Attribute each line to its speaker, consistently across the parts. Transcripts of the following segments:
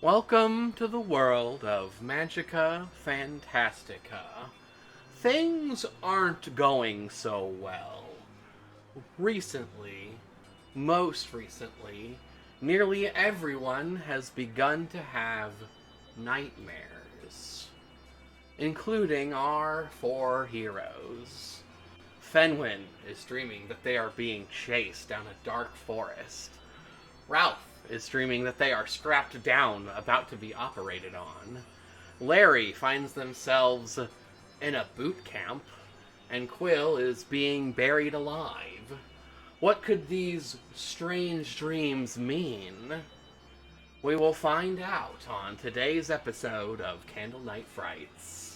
Speaker 1: Welcome to the world of Magica Fantastica. Things aren't going so well. Recently, most recently, nearly everyone has begun to have nightmares, including our four heroes. Fenwin is dreaming that they are being chased down a dark forest. Ralph is dreaming that they are strapped down, about to be operated on. Larry finds themselves in a boot camp, and Quill is being buried alive. What could these strange dreams mean? We will find out on today's episode of Candlenight Frights.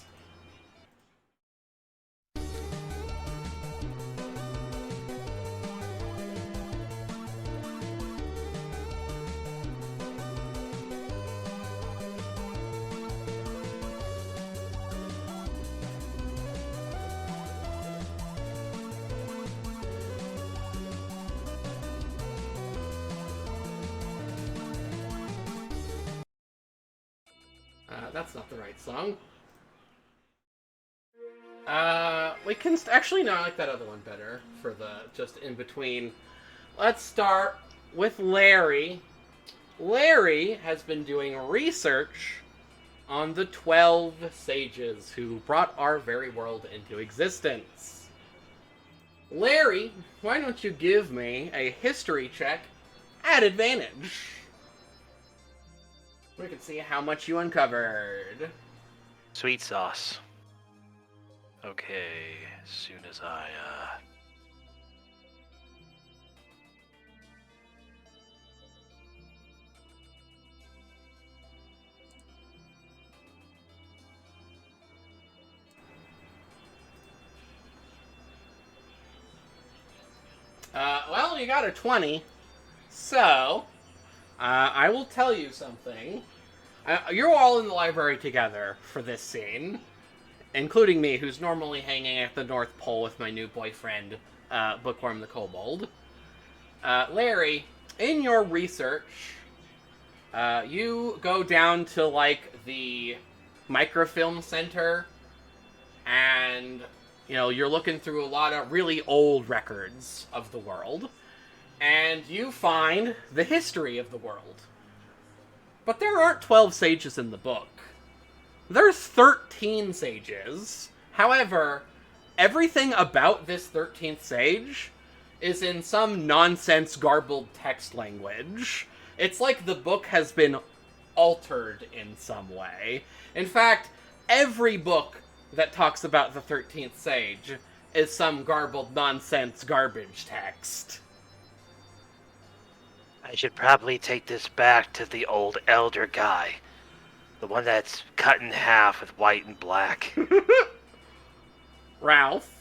Speaker 1: That's not the right song. We can actually no, I like that other one better for the just in between. Let's start with Larry. Larry has been doing research on the 12 sages who brought our very world into existence. Larry, why don't you give me a history check at advantage? We can see how much you uncovered.
Speaker 2: Sweet sauce. Okay, as soon as I,
Speaker 1: Well, you got a 20. So, I will tell you something. You're all in the library together for this scene, including me, who's normally hanging at the North Pole with my new boyfriend, Bookworm the Kobold. Larry, in your research, you go down to, like, the microfilm center, and, you're looking through a lot of really old records of the world, and you find the history of the world. But there aren't 12 sages in the book. There's 13 sages. However, everything about this 13th sage is in some nonsense garbled text language. It's like the book has been altered in some way. In fact, every book that talks about the 13th sage is some garbled nonsense garbage text.
Speaker 2: I should probably take this back to the old elder guy. The one that's cut in half with white and black.
Speaker 1: Ralph,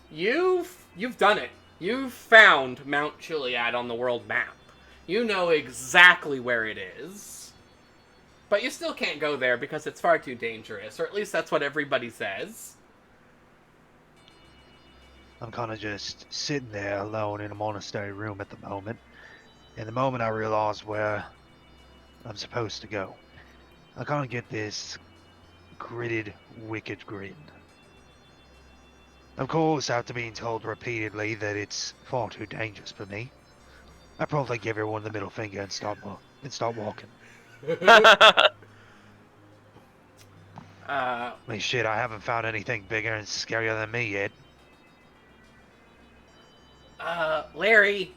Speaker 1: you've done it. You've found Mount Chiliad on the world map. You know exactly where it is. But you still can't go there because it's far too dangerous, or at least that's what everybody says.
Speaker 3: I'm kind of just sitting there alone in a monastery room at the moment. And the moment I realize where I'm supposed to go, I kind of get this gritted, wicked grin. Of course, after being told repeatedly that it's far too dangerous for me, I probably give everyone the middle finger and start walking. I mean, shit, I haven't found anything bigger and scarier than me yet.
Speaker 1: Larry.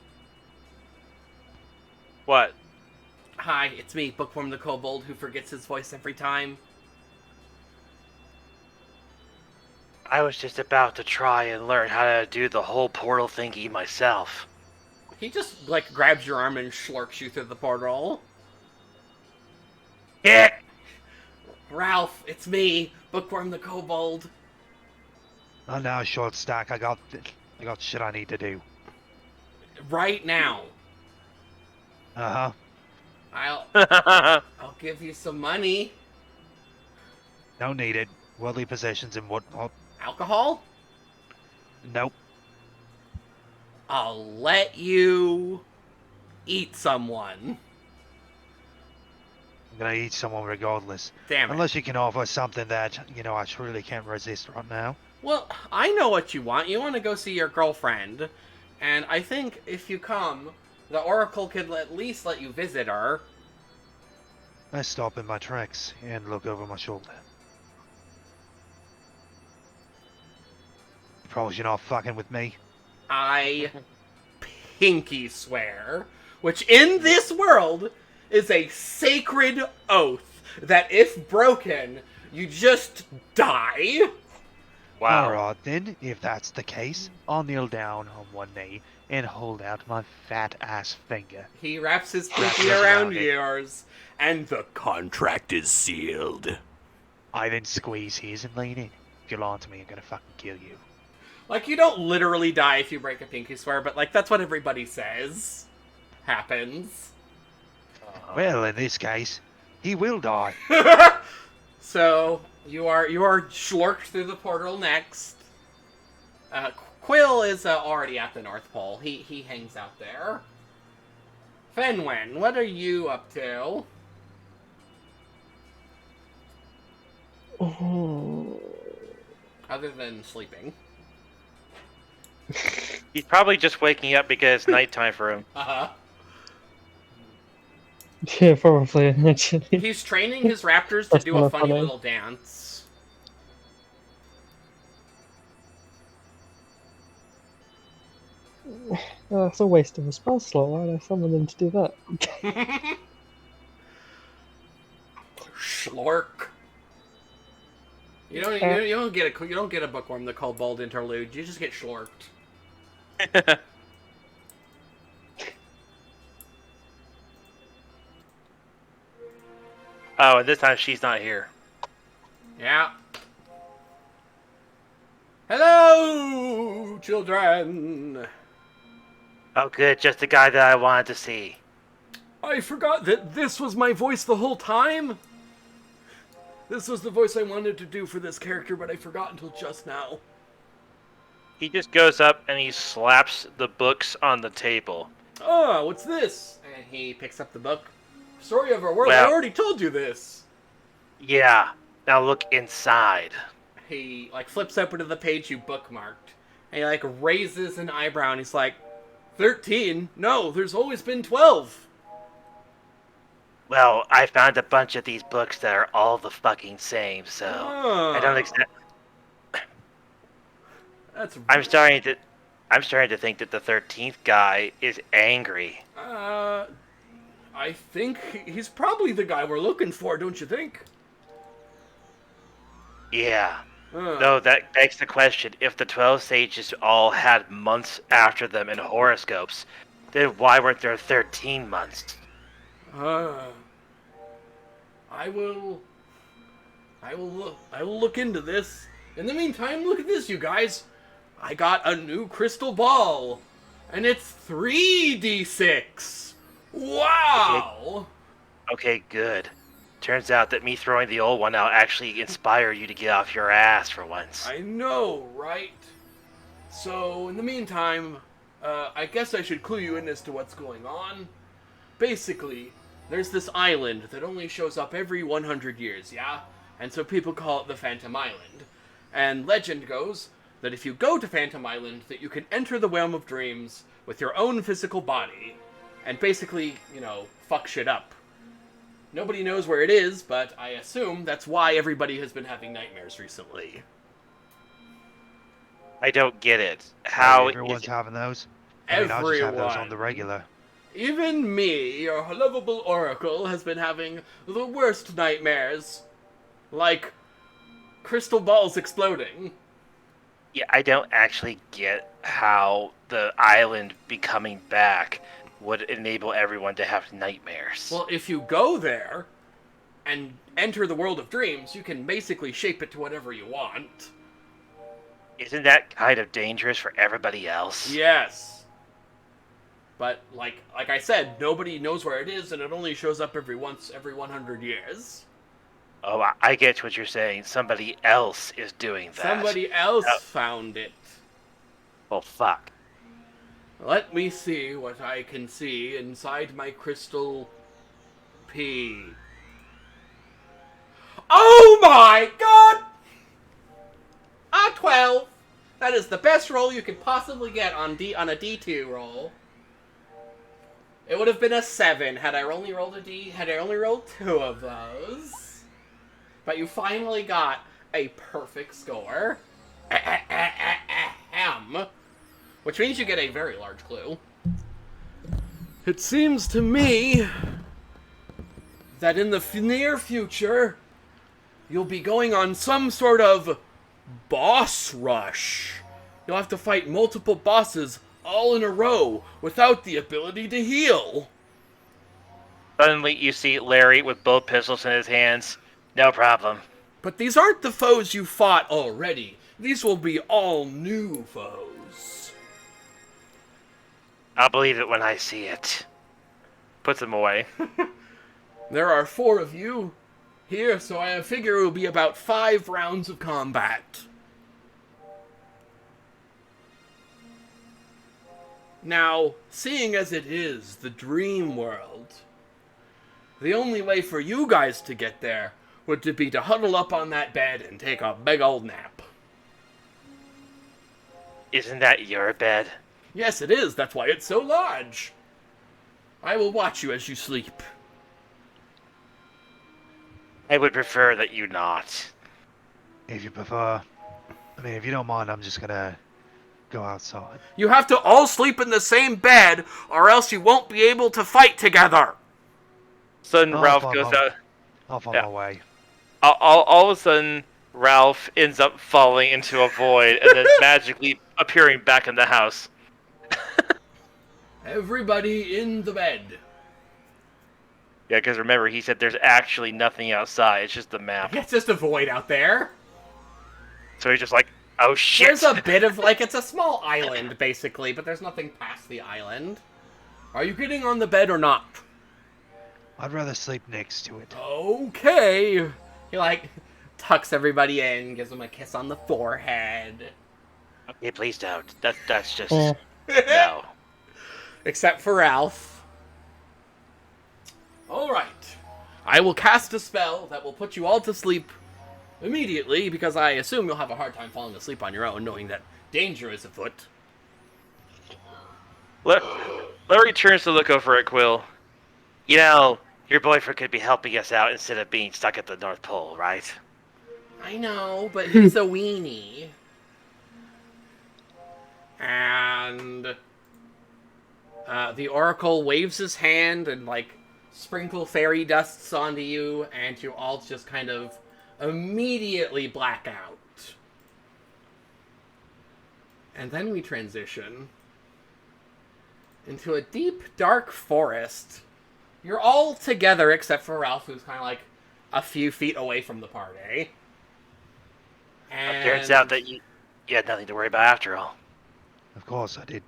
Speaker 2: What?
Speaker 1: Hi, it's me, Bookworm the Kobold, who forgets his voice every time.
Speaker 2: I was just about to try and learn how to do the whole portal thingy myself.
Speaker 1: He just, like, grabs your arm and slurks you through the portal.
Speaker 2: Yeah.
Speaker 1: Ralph, it's me, Bookworm the Kobold.
Speaker 3: I'm now short stack. I got shit I need to do.
Speaker 1: Right now.
Speaker 3: Uh-huh.
Speaker 1: I'll give you some money.
Speaker 3: Don't need it. Worldly possessions and whatnot.
Speaker 1: Alcohol?
Speaker 3: Nope.
Speaker 1: I'll let you eat someone.
Speaker 3: I'm gonna eat someone regardless.
Speaker 1: Damn it.
Speaker 3: Unless you can offer something that, I truly can't resist right now.
Speaker 1: Well, I know what you want. You want to go see your girlfriend. And I think if you come, the Oracle could at least let you visit her.
Speaker 3: I stop in my tracks and look over my shoulder. You promise you're not fucking with me?
Speaker 1: I pinky swear, which in this world is a sacred oath that if broken, you just die.
Speaker 2: Wow.
Speaker 3: Alright then, if that's the case, I'll kneel down on one knee and hold out my fat ass finger.
Speaker 1: He wraps his
Speaker 3: Wraps
Speaker 1: pinky
Speaker 3: it
Speaker 1: around
Speaker 3: around it.
Speaker 1: yours, and the contract is sealed.
Speaker 3: I then squeeze his and lean in. If you lie to me, I'm gonna fucking kill you.
Speaker 1: Like, you don't literally die if you break a pinky swear, but, like, that's what everybody says happens.
Speaker 3: Well, in this case, he will die.
Speaker 1: So, you are schlorked through the portal next. Quill is already at the North Pole. He hangs out there. Fenwen, what are you up to? Other than sleeping.
Speaker 2: He's probably just waking up because it's nighttime for him.
Speaker 1: Uh-huh.
Speaker 4: Yeah, probably, actually.
Speaker 1: He's training his raptors to
Speaker 4: That's
Speaker 1: do a
Speaker 4: kinda
Speaker 1: funny
Speaker 4: funny.
Speaker 1: little dance.
Speaker 4: That's a waste of a spell slot. Why would I summon them to do that?
Speaker 1: Schlork. You don't get a bookworm the Kobold interlude. You just get schlorked.
Speaker 2: Oh, and this time she's not here.
Speaker 1: Yeah. Hello, children.
Speaker 2: Oh, good, just the guy that I wanted to see.
Speaker 1: I forgot that this was my voice the whole time. This was the voice I wanted to do for this character, but I forgot until just now.
Speaker 2: He just goes up and he slaps the books on the table.
Speaker 1: Oh, what's this? And he picks up the book. Story of our world.
Speaker 2: Well-
Speaker 1: I already told you this.
Speaker 2: Yeah, now look inside.
Speaker 1: He like flips open to the page you bookmarked, and he like raises an eyebrow, and he's like, 13? No, there's always been 12.
Speaker 2: Well, I found a bunch of these books that are all the fucking same, so I don't accept.
Speaker 1: That's.
Speaker 2: I'm starting to think that the 13th guy is angry.
Speaker 1: I think he's probably the guy we're looking for, don't you think?
Speaker 2: Yeah. Though that begs the question, if the 12 sages all had months after them in horoscopes, then why weren't there 13 months?
Speaker 1: I will look into this. In the meantime, look at this, you guys. I got a new crystal ball, and it's 3d6. Wow.
Speaker 2: Okay, good. Turns out that me throwing the old one out actually inspired you to get off your ass for once.
Speaker 1: I know, right? So, in the meantime, I guess I should clue you in as to what's going on. Basically, there's this island that only shows up every 100 years, yeah? And so people call it the Phantom Island. And legend goes that if you go to Phantom Island, that you can enter the realm of dreams with your own physical body. And basically, fuck shit up. Nobody knows where it is, but I assume that's why everybody has been having nightmares recently.
Speaker 2: I don't get it. How
Speaker 3: everyone's
Speaker 2: is
Speaker 3: having those? I just have those on
Speaker 1: Everyone.
Speaker 3: the regular.
Speaker 1: Even me, your lovable oracle, has been having the worst nightmares. Like crystal balls exploding.
Speaker 2: Yeah, I don't actually get how the island becoming back would enable everyone to have nightmares.
Speaker 1: Well, if you go there and enter the world of dreams, you can basically shape it to whatever you want.
Speaker 2: Isn't that kind of dangerous for everybody else?
Speaker 1: Yes. But like I said, nobody knows where it is, and it only shows up every 100 years.
Speaker 2: Oh, I get what you're saying. Somebody else is doing that.
Speaker 1: Somebody else found it.
Speaker 2: Well, fuck.
Speaker 1: Let me see what I can see inside my crystal pea. Oh my god! A 12. That is the best roll you could possibly get on a D2 roll. It would have been a 7 had I only rolled two of those. But you finally got a perfect score. Which means you get a very large clue. It seems to me that in the near future, you'll be going on some sort of boss rush. You'll have to fight multiple bosses all in a row without the ability to heal.
Speaker 2: Suddenly, you see Larry with both pistols in his hands. No problem.
Speaker 1: But these aren't the foes you fought already. These will be all new foes.
Speaker 2: I'll believe it when I see it. Puts them away.
Speaker 1: There are 4 of you here, so I figure it will be about 5 rounds of combat. Now, seeing as it is the dream world, the only way for you guys to get there would be to huddle up on that bed and take a big old nap.
Speaker 2: Isn't that your bed?
Speaker 1: Yes, it is. That's why it's so large. I will watch you as you sleep.
Speaker 2: I would prefer that you not.
Speaker 3: If you prefer, I mean, if you don't mind, I'm just gonna go outside.
Speaker 1: You have to all sleep in the same bed, or else you won't be able to fight together.
Speaker 2: Sudden,
Speaker 3: Oh,
Speaker 2: Ralph
Speaker 3: fuck
Speaker 2: goes
Speaker 3: off.
Speaker 2: out.
Speaker 3: Off on
Speaker 2: Yeah.
Speaker 3: my way.
Speaker 2: All of a sudden, Ralph ends up falling into a void and then magically appearing back in the house.
Speaker 1: Everybody in the bed.
Speaker 2: Yeah, because remember, he said there's actually nothing outside. It's just the map.
Speaker 1: It's just a void out there.
Speaker 2: So he's just like, oh shit.
Speaker 1: There's a bit of, it's a small island, basically, but there's nothing past the island. Are you getting on the bed or not?
Speaker 3: I'd rather sleep next to it.
Speaker 1: Okay. He, tucks everybody in, gives them a kiss on the forehead.
Speaker 2: Okay, please don't. That's just...
Speaker 4: Yeah.
Speaker 2: No.
Speaker 1: Except for Ralph. Alright. I will cast a spell that will put you all to sleep immediately, because I assume you'll have a hard time falling asleep on your own, knowing that danger is afoot.
Speaker 2: Larry turns to look over at Quill. You know, your boyfriend could be helping us out instead of being stuck at the North Pole, right?
Speaker 1: I know, but he's a weenie. And the Oracle waves his hand and, sprinkle fairy dusts onto you, and you all just kind of immediately black out. And then we transition into a deep, dark forest. You're all together except for Ralph, who's kind of a few feet away from the party. And
Speaker 2: It turns out that you had nothing to worry about after all.
Speaker 3: Of course I did.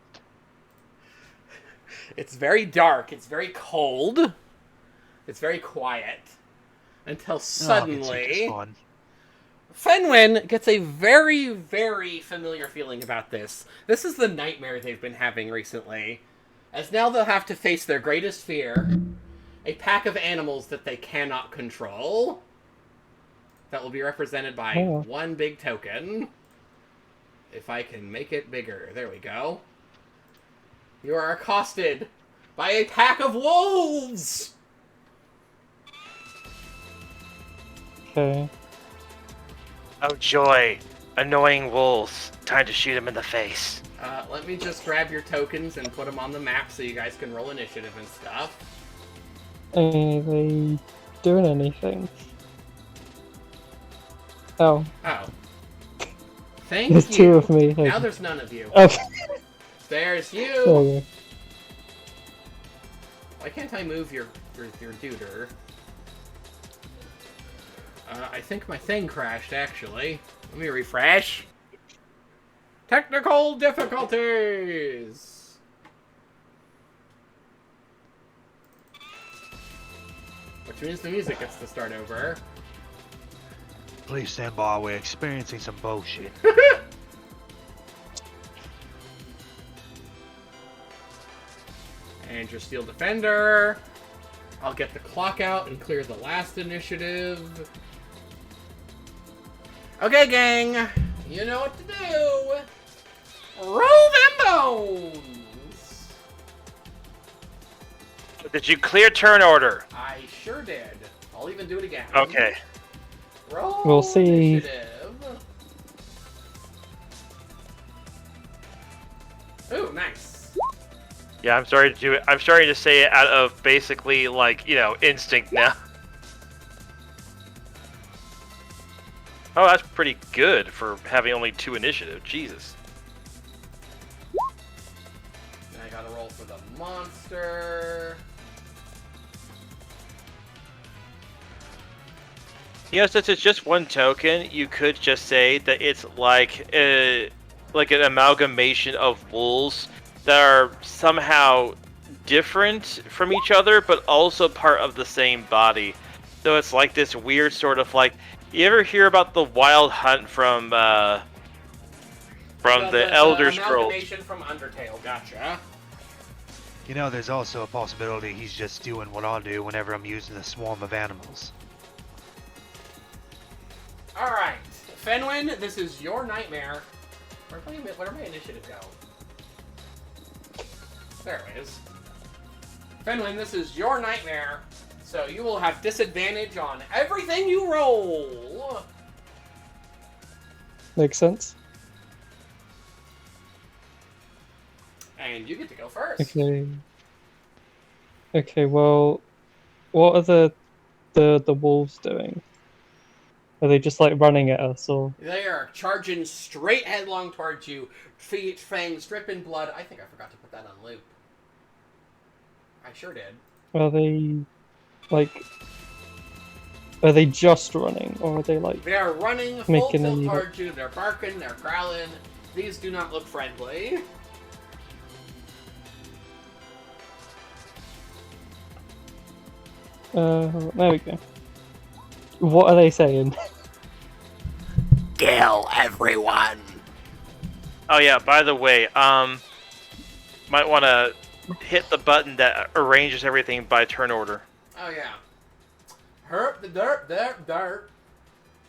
Speaker 1: it's very dark, it's very cold, it's very quiet, until suddenly
Speaker 3: It's fun.
Speaker 1: Fenwin gets a very, very familiar feeling about this. This is the nightmare they've been having recently, as now they'll have to face their greatest fear, a pack of animals that they cannot control, that will be represented by one big token. If I can make it bigger. There we go. You are accosted by a pack of wolves!
Speaker 4: Okay.
Speaker 2: Oh joy. Annoying wolves. Time to shoot him in the face.
Speaker 1: Let me just grab your tokens and put them on the map so you guys can roll initiative and stuff.
Speaker 4: Are they doing anything? Oh,
Speaker 1: Oh. Thank
Speaker 4: there's
Speaker 1: you.
Speaker 4: 2 of me.
Speaker 1: Now there's none of you.
Speaker 4: Okay.
Speaker 1: There's you!
Speaker 4: Okay.
Speaker 1: Why can't I move your duder? I think my thing crashed, actually. Let me refresh. Technical difficulties! Which means the music gets to start over.
Speaker 3: Please stand by. We're experiencing some bullshit.
Speaker 1: And your Steel Defender. I'll get the clock out and clear the last initiative. Okay, gang. You know what to do. Roll them bones.
Speaker 2: Did you clear turn order?
Speaker 1: I sure did. I'll even do it again.
Speaker 2: Okay.
Speaker 1: Roll
Speaker 4: We'll see.
Speaker 1: initiative. Ooh, nice.
Speaker 2: Yeah, I'm sorry to do it. I'm starting to say it out of basically, like, you know, instinct now. Oh, that's pretty good for having only 2 initiative. Jesus.
Speaker 1: Now I gotta roll for the monster.
Speaker 2: You know, since it's just 1 token, you could just say that it's like an amalgamation of wolves that are somehow different from each other, but also part of the same body. So it's like this weird sort of like. You ever hear about the Wild Hunt from the Elder Scrolls?
Speaker 1: Amalgamation from Undertale. Gotcha.
Speaker 3: You know, there's also a possibility he's just doing what I do whenever I'm using a swarm of animals.
Speaker 1: All right, Fenwin, this is your nightmare. Where did my initiative go? There it is. Fenwin, this is your nightmare, so you will have disadvantage on everything you roll.
Speaker 4: Makes sense.
Speaker 1: And you get to go first.
Speaker 4: Okay. Okay, well, what are the wolves doing? Are they just like running at us, or?
Speaker 1: They are charging straight headlong towards you, feet, fangs dripping blood. I think I forgot to put that on loop. I sure did.
Speaker 4: Are they, like, are they just running, or are they like
Speaker 1: They are running full
Speaker 4: making
Speaker 1: tilt
Speaker 4: any?
Speaker 1: towards you. They're barking, they're growling. These do not look friendly.
Speaker 4: There we go. What are they saying?
Speaker 1: Kill everyone.
Speaker 2: Oh yeah, by the way, might want to hit the button that arranges everything by turn order.
Speaker 1: Oh yeah. Herp the derp derp derp.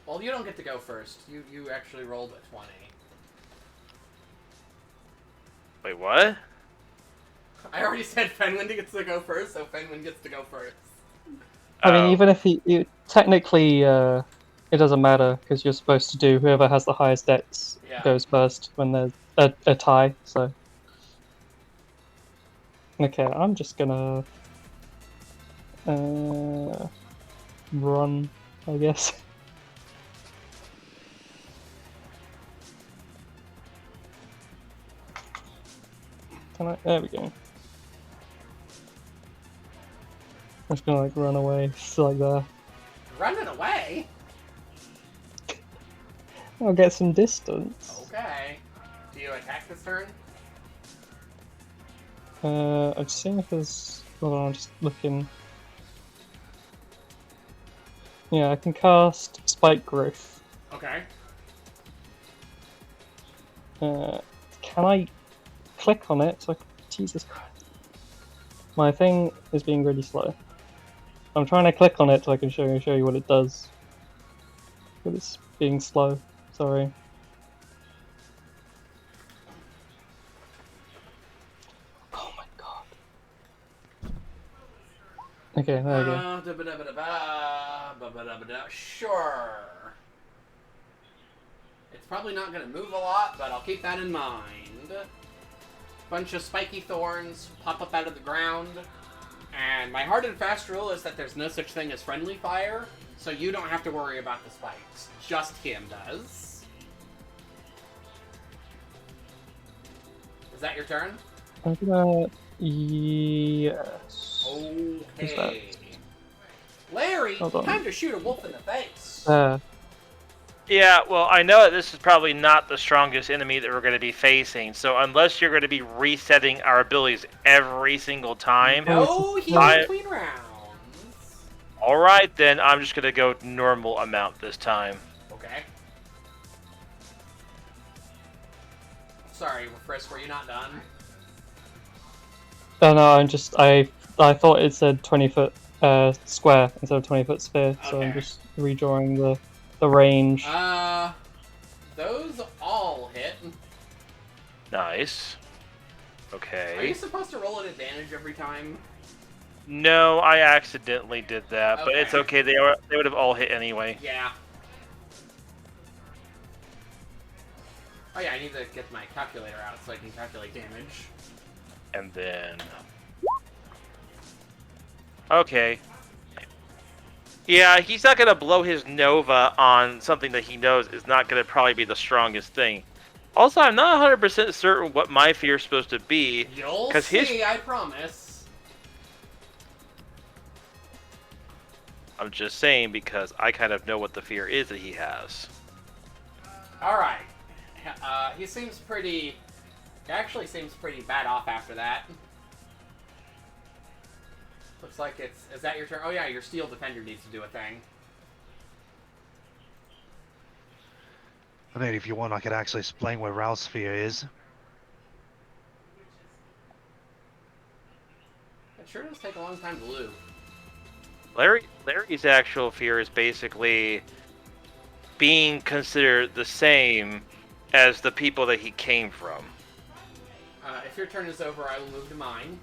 Speaker 1: Well, you don't get to go first. You actually rolled a 20.
Speaker 2: Wait, what?
Speaker 1: I already said Fenwin gets to go first, so Fenwin gets to go first.
Speaker 4: I mean,
Speaker 2: Oh.
Speaker 4: even if you technically, it doesn't matter because you're supposed to do whoever has the highest dex goes first when there's a tie. So, okay, I'm just gonna run, I guess. Can I? There we go. I'm just gonna like run away, just like that.
Speaker 1: Running away?
Speaker 4: I'll get some distance.
Speaker 1: Okay. Do you attack this turn?
Speaker 4: I'm just seeing if there's. Hold on, I'm just looking. Yeah, I can cast Spike Growth.
Speaker 1: Okay.
Speaker 4: Can I click on it? So Jesus Christ. My thing is being really slow. I'm trying to click on it so I can show you what it does. But it's being slow. Sorry. Oh my god. Okay, there we go.
Speaker 1: Sure. It's probably not going to move a lot, but I'll keep that in mind. Bunch of spiky thorns pop up out of the ground. And my hard and fast rule is that there's no such thing as friendly fire, so you don't have to worry about the spikes. Just him does. Is that your turn?
Speaker 4: I'm gonna... Yes.
Speaker 1: Okay. Larry,
Speaker 4: Hold on.
Speaker 1: time to shoot a wolf in the face.
Speaker 2: Yeah, well, I know that this is probably not the strongest enemy that we're going to be facing, so unless you're going to be resetting our abilities every single time...
Speaker 1: No heal between rounds.
Speaker 2: Alright, then I'm just going to go normal amount this time.
Speaker 1: Okay. Sorry, Frisk, were you not done?
Speaker 4: Oh no, I'm just... I thought it said 20 foot square instead of 20 foot sphere, so I'm
Speaker 1: Okay.
Speaker 4: just redrawing the range.
Speaker 1: Those all hit.
Speaker 2: Nice.
Speaker 1: Are
Speaker 2: Okay.
Speaker 1: you supposed to roll an advantage every time?
Speaker 2: No, I accidentally did that, but it's
Speaker 1: Okay.
Speaker 2: okay. They would have all hit anyway.
Speaker 1: Yeah. Oh yeah, I need to get my calculator out so I can calculate damage.
Speaker 2: And then... Okay. Yeah, he's not gonna blow his Nova on something that he knows is not gonna probably be the strongest thing. Also, I'm not 100% certain what my fear is supposed to be.
Speaker 1: You'll
Speaker 2: 'cause
Speaker 1: see, I promise.
Speaker 2: I'm just saying because I kind of know what the fear is that he has.
Speaker 1: Alright. He seems pretty... He actually seems pretty bad off after that. Looks like it's... Is that your turn? Oh yeah, your Steel Defender needs to do a thing.
Speaker 3: I mean, if you want, I could actually explain where Ralph's fear is.
Speaker 1: It sure does take a long time to loot.
Speaker 2: Larry's actual fear is basically being considered the same as the people that he came from.
Speaker 1: If your turn is over, I will move to mine.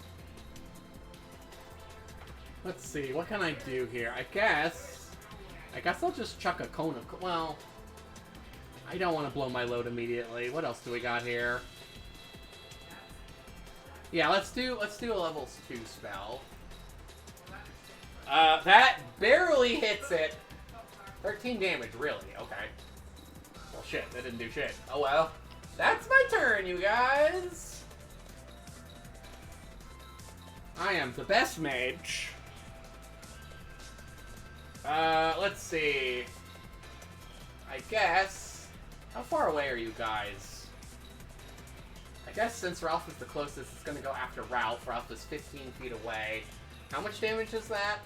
Speaker 1: Let's see, what can I do here? I guess I'll just chuck a cone of... Well, I don't want to blow my load immediately. What else do we got here? Yeah, let's do a level 2 spell. That barely hits it. 13 damage, really? Okay. Well, shit, that didn't do shit. Oh well. That's my turn, you guys! I am the best mage. Let's see. I guess... How far away are you guys? I guess since Ralph is the closest, it's gonna go after Ralph. Ralph is 15 feet away. How much damage is that?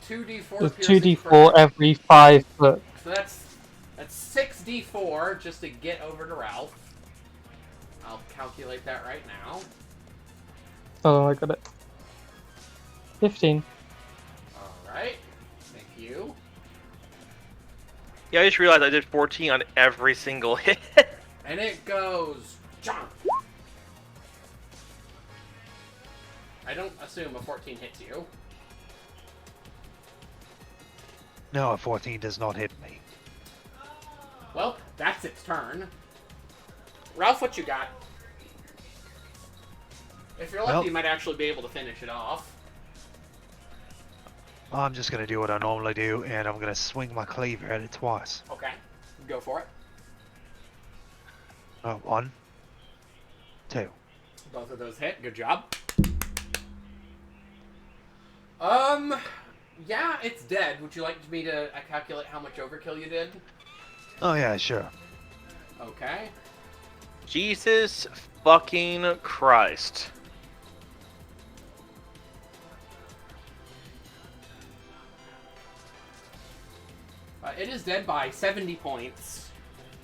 Speaker 1: 2d4
Speaker 4: There's
Speaker 1: piercing
Speaker 4: 2d4
Speaker 1: for...
Speaker 4: every 5 foot.
Speaker 1: So that's 6d4 just to get over to Ralph. I'll calculate that right now.
Speaker 4: Oh, I got it. 15.
Speaker 1: Alright. Thank you.
Speaker 2: Yeah, I just realized I did 14 on every single hit.
Speaker 1: And it goes... Jump! I don't assume a 14 hits you.
Speaker 3: No, a 14 does not hit me.
Speaker 1: Well, that's its turn. Ralph, what you got? If you're lucky,
Speaker 3: Well-
Speaker 1: you might actually be able to finish it off.
Speaker 3: I'm just gonna do what I normally do, and I'm gonna swing my cleaver at it twice.
Speaker 1: Okay. Go for it.
Speaker 3: 1, 2.
Speaker 1: Both of those hit. Good job. Yeah, it's dead. Would you like me to calculate how much overkill you did?
Speaker 3: Oh yeah, sure.
Speaker 1: Okay.
Speaker 2: Jesus fucking Christ.
Speaker 1: It is dead by 70 points.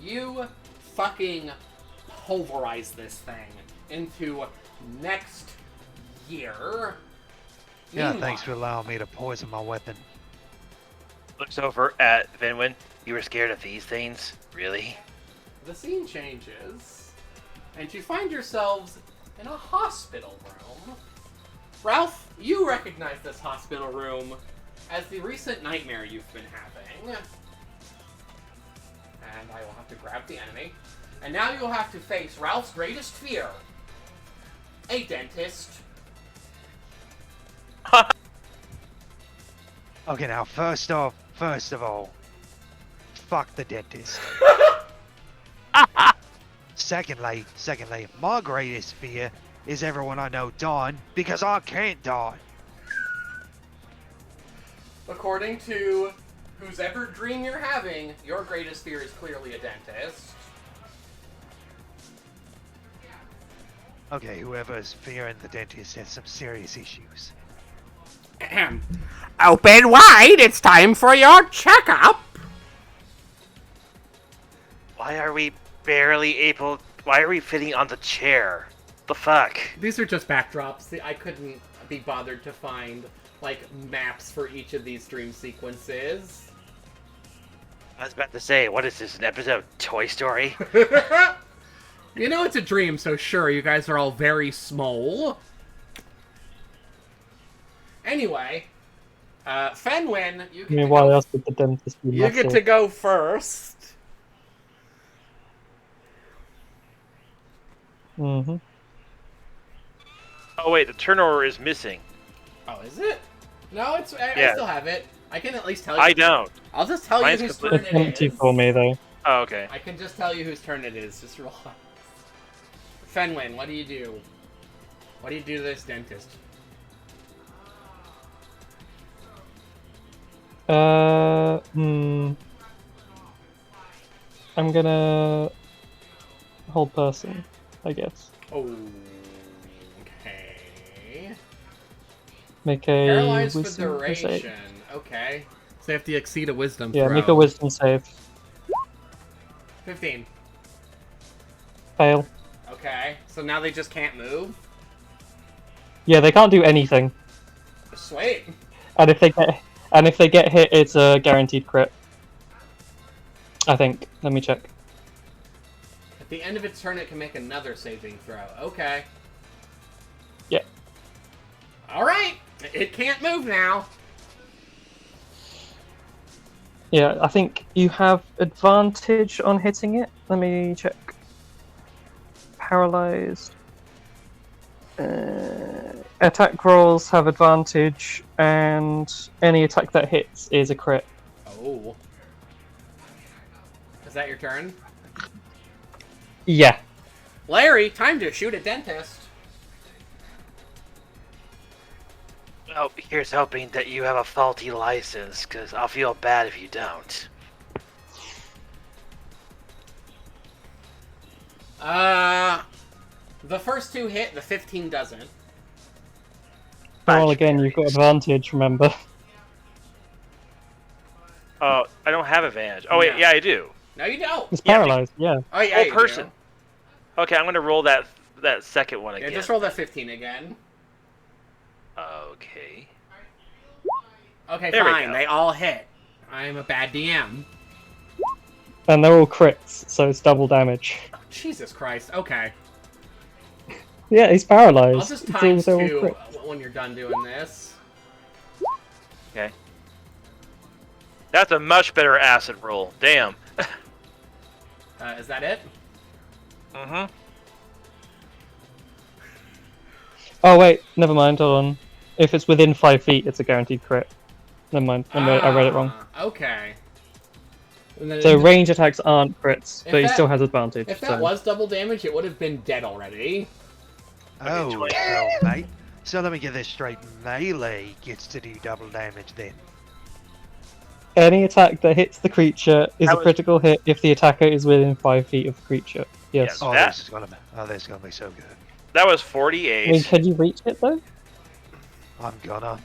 Speaker 1: You fucking pulverize this thing into next year.
Speaker 3: Yeah,
Speaker 1: Meanwhile-
Speaker 3: thanks for allowing me to poison my weapon.
Speaker 2: Looks over at Vinwin. You were scared of these things? Really?
Speaker 1: The scene changes, and you find yourselves in a hospital room. Ralph, you recognize this hospital room as the recent nightmare you've been having. And I will have to grab the enemy. And now you'll have to face Ralph's greatest fear. A dentist.
Speaker 3: Okay, now first of all, fuck the dentist. Secondly, my greatest fear is everyone I know dying because I can't die.
Speaker 1: According to whose ever dream you're having, your greatest fear is clearly a dentist.
Speaker 3: Okay, whoever's fearing the dentist has some serious issues.
Speaker 1: Open wide, it's time for your checkup.
Speaker 2: Why are we fitting on the chair? The fuck?
Speaker 1: These are just backdrops. I couldn't be bothered to find, like, maps for each of these dream sequences.
Speaker 2: I was about to say, what is this, an episode of Toy Story?
Speaker 1: You know it's a dream, so sure, you guys are all very small. Anyway, Fenwin, you
Speaker 4: I
Speaker 1: get
Speaker 4: mean,
Speaker 1: to
Speaker 4: why
Speaker 1: go.
Speaker 4: else would the dentist be
Speaker 1: You get
Speaker 4: massive?
Speaker 1: to go first.
Speaker 4: Mm-hmm.
Speaker 2: Oh wait, the turnover is missing.
Speaker 1: Oh, is it? No, it's. I
Speaker 2: Yeah.
Speaker 1: still have it. I can at least tell you.
Speaker 2: I don't.
Speaker 1: I'll just tell
Speaker 2: Mine's
Speaker 1: you whose
Speaker 2: complete.
Speaker 1: turn
Speaker 4: It's
Speaker 1: it
Speaker 4: empty
Speaker 1: is.
Speaker 4: for me, though.
Speaker 2: Oh, okay.
Speaker 1: I can just tell you whose turn it is. Just relax. Fenwin, what do you do? What do you do to this dentist?
Speaker 4: I'm gonna hold person, I guess.
Speaker 1: Okay.
Speaker 4: Make a
Speaker 1: Paralyzed for
Speaker 4: wisdom save.
Speaker 1: duration. Okay. So you have to exceed a wisdom
Speaker 4: Yeah,
Speaker 1: throw.
Speaker 4: make a wisdom save.
Speaker 1: 15.
Speaker 4: Fail.
Speaker 1: Okay. So now they just can't move?
Speaker 4: Yeah, they can't do anything,
Speaker 1: Sweet.
Speaker 4: and if they get hit, it's a guaranteed crit. I think. Let me check.
Speaker 1: At the end of its turn, it can make another saving throw. Okay.
Speaker 4: Yeah.
Speaker 1: Alright. It can't move now.
Speaker 4: Yeah, I think you have advantage on hitting it. Let me check. Paralyzed. Attack rolls have advantage, and any attack that hits is a crit.
Speaker 1: Oh. Is that your turn?
Speaker 4: Yeah.
Speaker 1: Larry, time to shoot a dentist.
Speaker 2: Well, here's hoping that you have a faulty license, because I'll feel bad if you don't.
Speaker 1: The first two hit, the 15 doesn't.
Speaker 4: Well, again, you've got advantage, remember.
Speaker 2: Oh, I don't have advantage. Oh, wait,
Speaker 1: No.
Speaker 2: yeah, I do.
Speaker 1: No, you don't.
Speaker 4: It's
Speaker 2: Yeah,
Speaker 4: paralyzed, yeah.
Speaker 1: Oh, yeah,
Speaker 2: Oh,
Speaker 1: you
Speaker 2: person.
Speaker 1: do.
Speaker 2: Okay, I'm going to roll that second one
Speaker 1: Yeah,
Speaker 2: again.
Speaker 1: just roll that 15 again.
Speaker 2: Okay.
Speaker 1: Okay,
Speaker 2: There we
Speaker 1: fine.
Speaker 2: go.
Speaker 1: They all hit. I'm a bad DM.
Speaker 4: And they're all crits, so it's double damage.
Speaker 1: Oh, Jesus Christ. Okay.
Speaker 4: Yeah, he's paralyzed.
Speaker 1: I'll just
Speaker 4: It's all-
Speaker 1: times
Speaker 4: they're all
Speaker 1: 2
Speaker 4: crits.
Speaker 1: when you're done doing this.
Speaker 2: Okay. That's a much better acid roll. Damn.
Speaker 1: Is that it?
Speaker 2: Mm-hmm.
Speaker 4: Oh wait, never mind, hold on. If it's within 5 feet, it's a guaranteed crit. Never mind, I read it wrong.
Speaker 1: Okay. And then
Speaker 4: So range attacks aren't crits,
Speaker 1: If
Speaker 4: but he
Speaker 1: that-
Speaker 4: still has advantage.
Speaker 1: if that
Speaker 4: so.
Speaker 1: was double damage, it would have been dead already.
Speaker 3: Oh,
Speaker 2: 20.
Speaker 3: hell, mate. So let me get this straight. Melee gets to do double damage then.
Speaker 4: Any attack that hits the creature is
Speaker 2: That
Speaker 4: a
Speaker 2: was-
Speaker 4: critical hit if the attacker is within 5 feet of the creature. Yes.
Speaker 2: Yeah.
Speaker 3: Oh,
Speaker 2: That-
Speaker 3: this is gonna be so good.
Speaker 2: That was
Speaker 4: I mean,
Speaker 2: 48.
Speaker 4: can you reach it though?
Speaker 3: I'm gonna.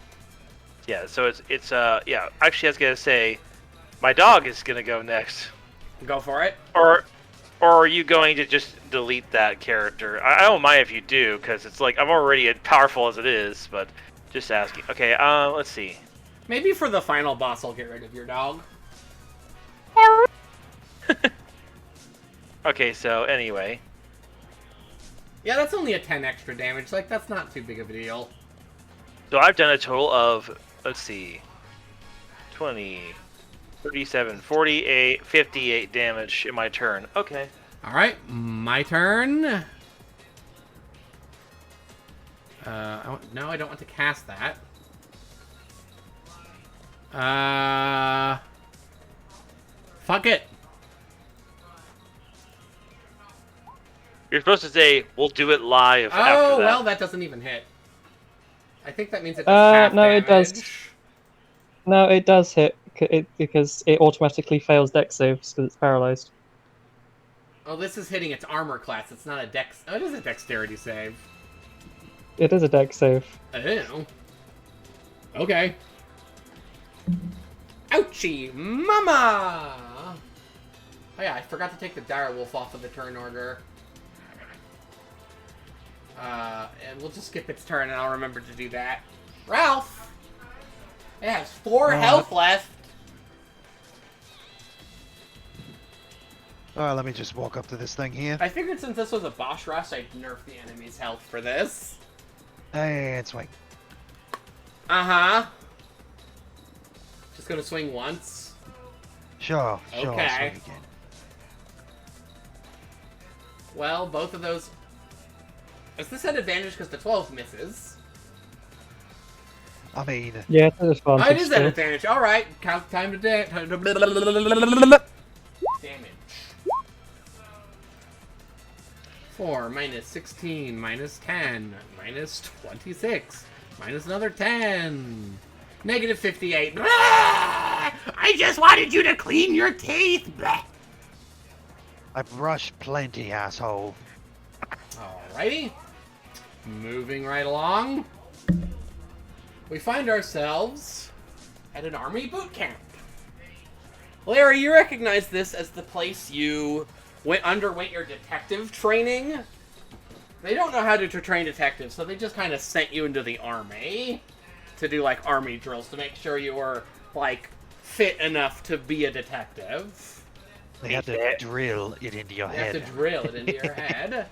Speaker 2: Yeah, so it's yeah. Actually, I was gonna say, my dog is gonna go next.
Speaker 1: Go for it.
Speaker 2: Or are you going to just delete that character? I don't mind if you do, because it's like I'm already powerful as it is. But just asking. Okay. Let's see.
Speaker 1: Maybe for the final boss, I'll get rid of your dog.
Speaker 2: Okay. So anyway,
Speaker 1: Yeah, that's only a 10 extra damage. Like, that's not too big of a deal.
Speaker 2: so I've done a total of, let's see, 20, 37, 48, 58 damage in my turn. Okay.
Speaker 1: Alright, my turn. No, I don't want to cast that. Fuck it.
Speaker 2: You're supposed to say, we'll do it live after
Speaker 1: Oh,
Speaker 2: that.
Speaker 1: well, that doesn't even hit. I think that means it does half
Speaker 4: no, it does.
Speaker 1: damage.
Speaker 4: No, it does hit because it automatically fails dex saves because it's paralyzed.
Speaker 1: Oh, this is hitting its armor class. It's not a dex. Oh, it is a dexterity save.
Speaker 4: It is a dex save.
Speaker 1: Oh. Okay. Ouchie, mama! Oh yeah, I forgot to take the dire wolf off of the turn order. And we'll just skip its turn, and I'll remember to do that. Ralph! It has 4 health left.
Speaker 3: Alright, let me just walk up to this thing here.
Speaker 1: I figured since this was a boss rush, I'd nerf the enemy's health for this.
Speaker 3: And swing.
Speaker 1: Uh-huh. Just gonna swing once.
Speaker 3: Sure,
Speaker 1: Okay.
Speaker 3: swing again.
Speaker 1: Well, both of those... Is this an advantage because the 12 misses?
Speaker 3: I mean,
Speaker 4: Yeah, it's an advantage.
Speaker 1: Oh, it is an
Speaker 4: still.
Speaker 1: advantage. Alright, count time to damage. Damage. 4 minus 16 minus 10 minus 26 minus another 10. Negative 58. Blah! I just wanted you to clean your teeth. Blah!
Speaker 3: I brushed plenty, asshole.
Speaker 1: Alrighty. Moving right along. We find ourselves at an army boot camp. Larry, you recognize this as the place you underwent your detective training. They don't know how to train detectives, so they just kind of sent you into the army to do, like, army drills to make sure you were, like, fit enough to be a detective.
Speaker 3: They have to drill it into your
Speaker 1: You
Speaker 3: head.
Speaker 1: have to drill it into your head.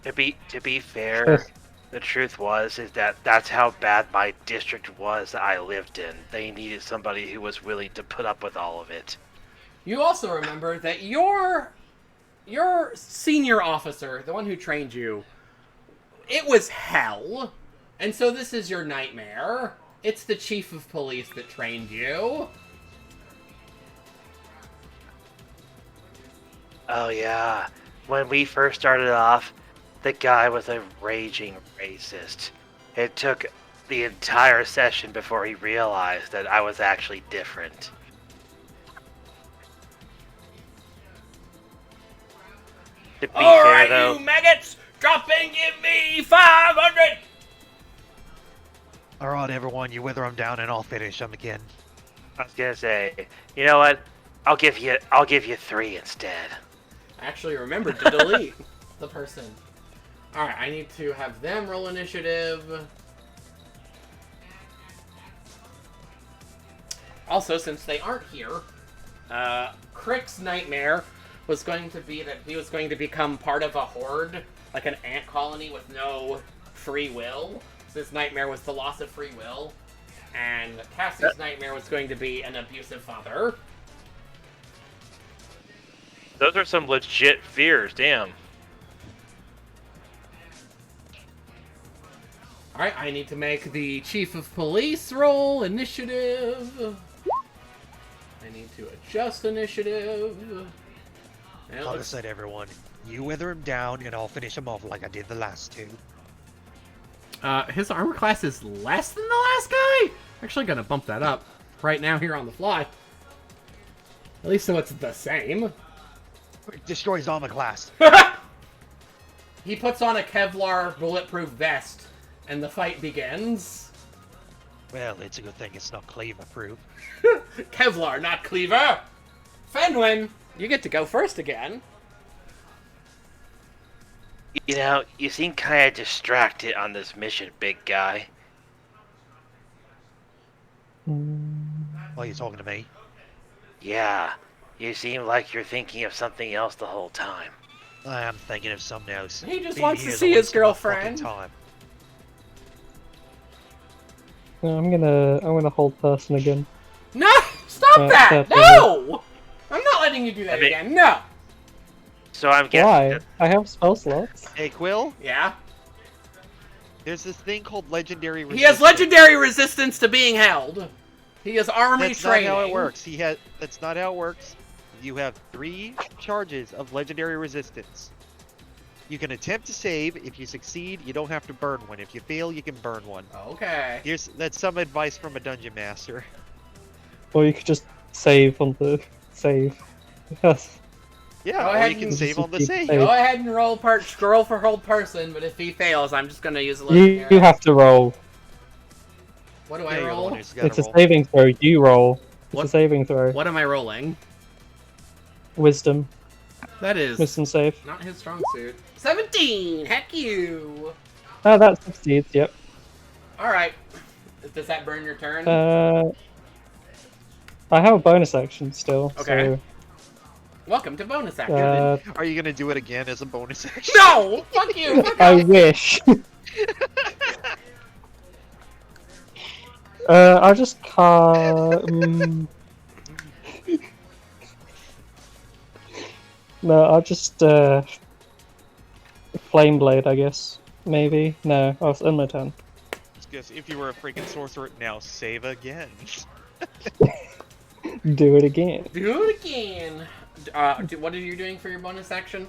Speaker 2: To be fair, the truth is that that's how bad my district was that I lived in. They needed somebody who was willing to put up with all of it.
Speaker 1: You also remember that your senior officer, the one who trained you, it was hell. And so this is your nightmare. It's the chief of police that trained you.
Speaker 2: Oh yeah, when we first started off, the guy was a raging racist. It took the entire session before he realized that I was actually different. To be fair, though,
Speaker 1: you maggots! Drop and give me 500!
Speaker 3: Alright, everyone, you wither them down and I'll finish them again.
Speaker 2: I was gonna say, you know what? I'll give you 3 instead.
Speaker 1: I actually remembered to delete the person. Alright, I need to have them roll initiative. Also, since they aren't here, Crick's nightmare was going to be that he was going to become part of a horde, like an ant colony with no free will. So his nightmare was the loss of free will. And Cassie's nightmare was going to be an abusive father.
Speaker 2: Those are some legit fears, damn.
Speaker 1: Alright, I need to make the chief of police roll initiative. I need to adjust initiative. And
Speaker 3: Like I said, everyone, you wither him down and I'll finish him off like I did the last 2.
Speaker 1: His armor class is less than the last guy? Actually gonna bump that up right now here on the fly. At least so it's the same.
Speaker 3: Destroys armor class.
Speaker 1: He puts on a Kevlar bulletproof vest, and the fight begins.
Speaker 3: Well, it's a good thing it's not cleaver proof.
Speaker 1: Kevlar, not cleaver! Fenwin, you get to go first again.
Speaker 2: You know, you seem kind of distracted on this mission, big guy.
Speaker 3: Why are you talking to me?
Speaker 2: Yeah, you seem like you're thinking of something else the whole time.
Speaker 3: I am thinking of something else.
Speaker 1: He just
Speaker 3: Being
Speaker 1: wants to
Speaker 3: here is
Speaker 1: see
Speaker 3: a
Speaker 1: his
Speaker 3: waste of my fucking
Speaker 1: girlfriend.
Speaker 3: time.
Speaker 4: No, I'm gonna hold person again.
Speaker 1: No! Stop that!
Speaker 4: that's
Speaker 1: No! I'm not letting you do that
Speaker 2: I mean-
Speaker 1: again. No!
Speaker 2: So I'm guessing
Speaker 4: Why?
Speaker 2: that
Speaker 4: I have spell slots.
Speaker 3: Hey, Quill,
Speaker 1: Yeah?
Speaker 3: there's this thing called legendary resistance.
Speaker 1: He has legendary resistance to being held. He is army
Speaker 3: That's
Speaker 1: training.
Speaker 3: not how it works. That's not how it works. You have 3 charges of legendary resistance. You can attempt to save. If you succeed, you don't have to burn one. If you fail, you can burn one.
Speaker 1: Okay.
Speaker 3: That's some advice from a dungeon master.
Speaker 4: Or you could just save on the save. Yes.
Speaker 3: Yeah,
Speaker 1: Go
Speaker 3: or
Speaker 1: ahead
Speaker 3: you can
Speaker 1: and
Speaker 3: save on the
Speaker 4: keep
Speaker 3: save.
Speaker 4: save.
Speaker 1: Go ahead and roll for hold person, but if he fails, I'm just gonna use a
Speaker 4: You
Speaker 1: legendary.
Speaker 4: have to roll.
Speaker 1: What do
Speaker 3: Yeah,
Speaker 1: I
Speaker 3: you're the one
Speaker 1: roll?
Speaker 3: who's gotta
Speaker 4: It's a
Speaker 3: roll.
Speaker 4: saving throw. You roll. It's
Speaker 1: What?
Speaker 4: a saving throw.
Speaker 1: What am I rolling?
Speaker 4: Wisdom.
Speaker 1: That is
Speaker 4: Wisdom save.
Speaker 1: not his strong suit. 17! Heck you!
Speaker 4: Oh, that succeeds. Yep.
Speaker 1: Alright. Does that burn your turn?
Speaker 4: I have a bonus action still.
Speaker 1: Okay.
Speaker 4: So
Speaker 1: Welcome to bonus action.
Speaker 5: Are you gonna do it again as a bonus action?
Speaker 1: No! Fuck you! Fuck
Speaker 4: I
Speaker 1: off.
Speaker 4: wish. I'll just No, I'll just Flame Blade, I guess. Maybe. No, I'll end my turn.
Speaker 5: Because if you were a freaking sorcerer, now save again.
Speaker 4: Do it again.
Speaker 1: Do it again. What are you doing for your bonus action?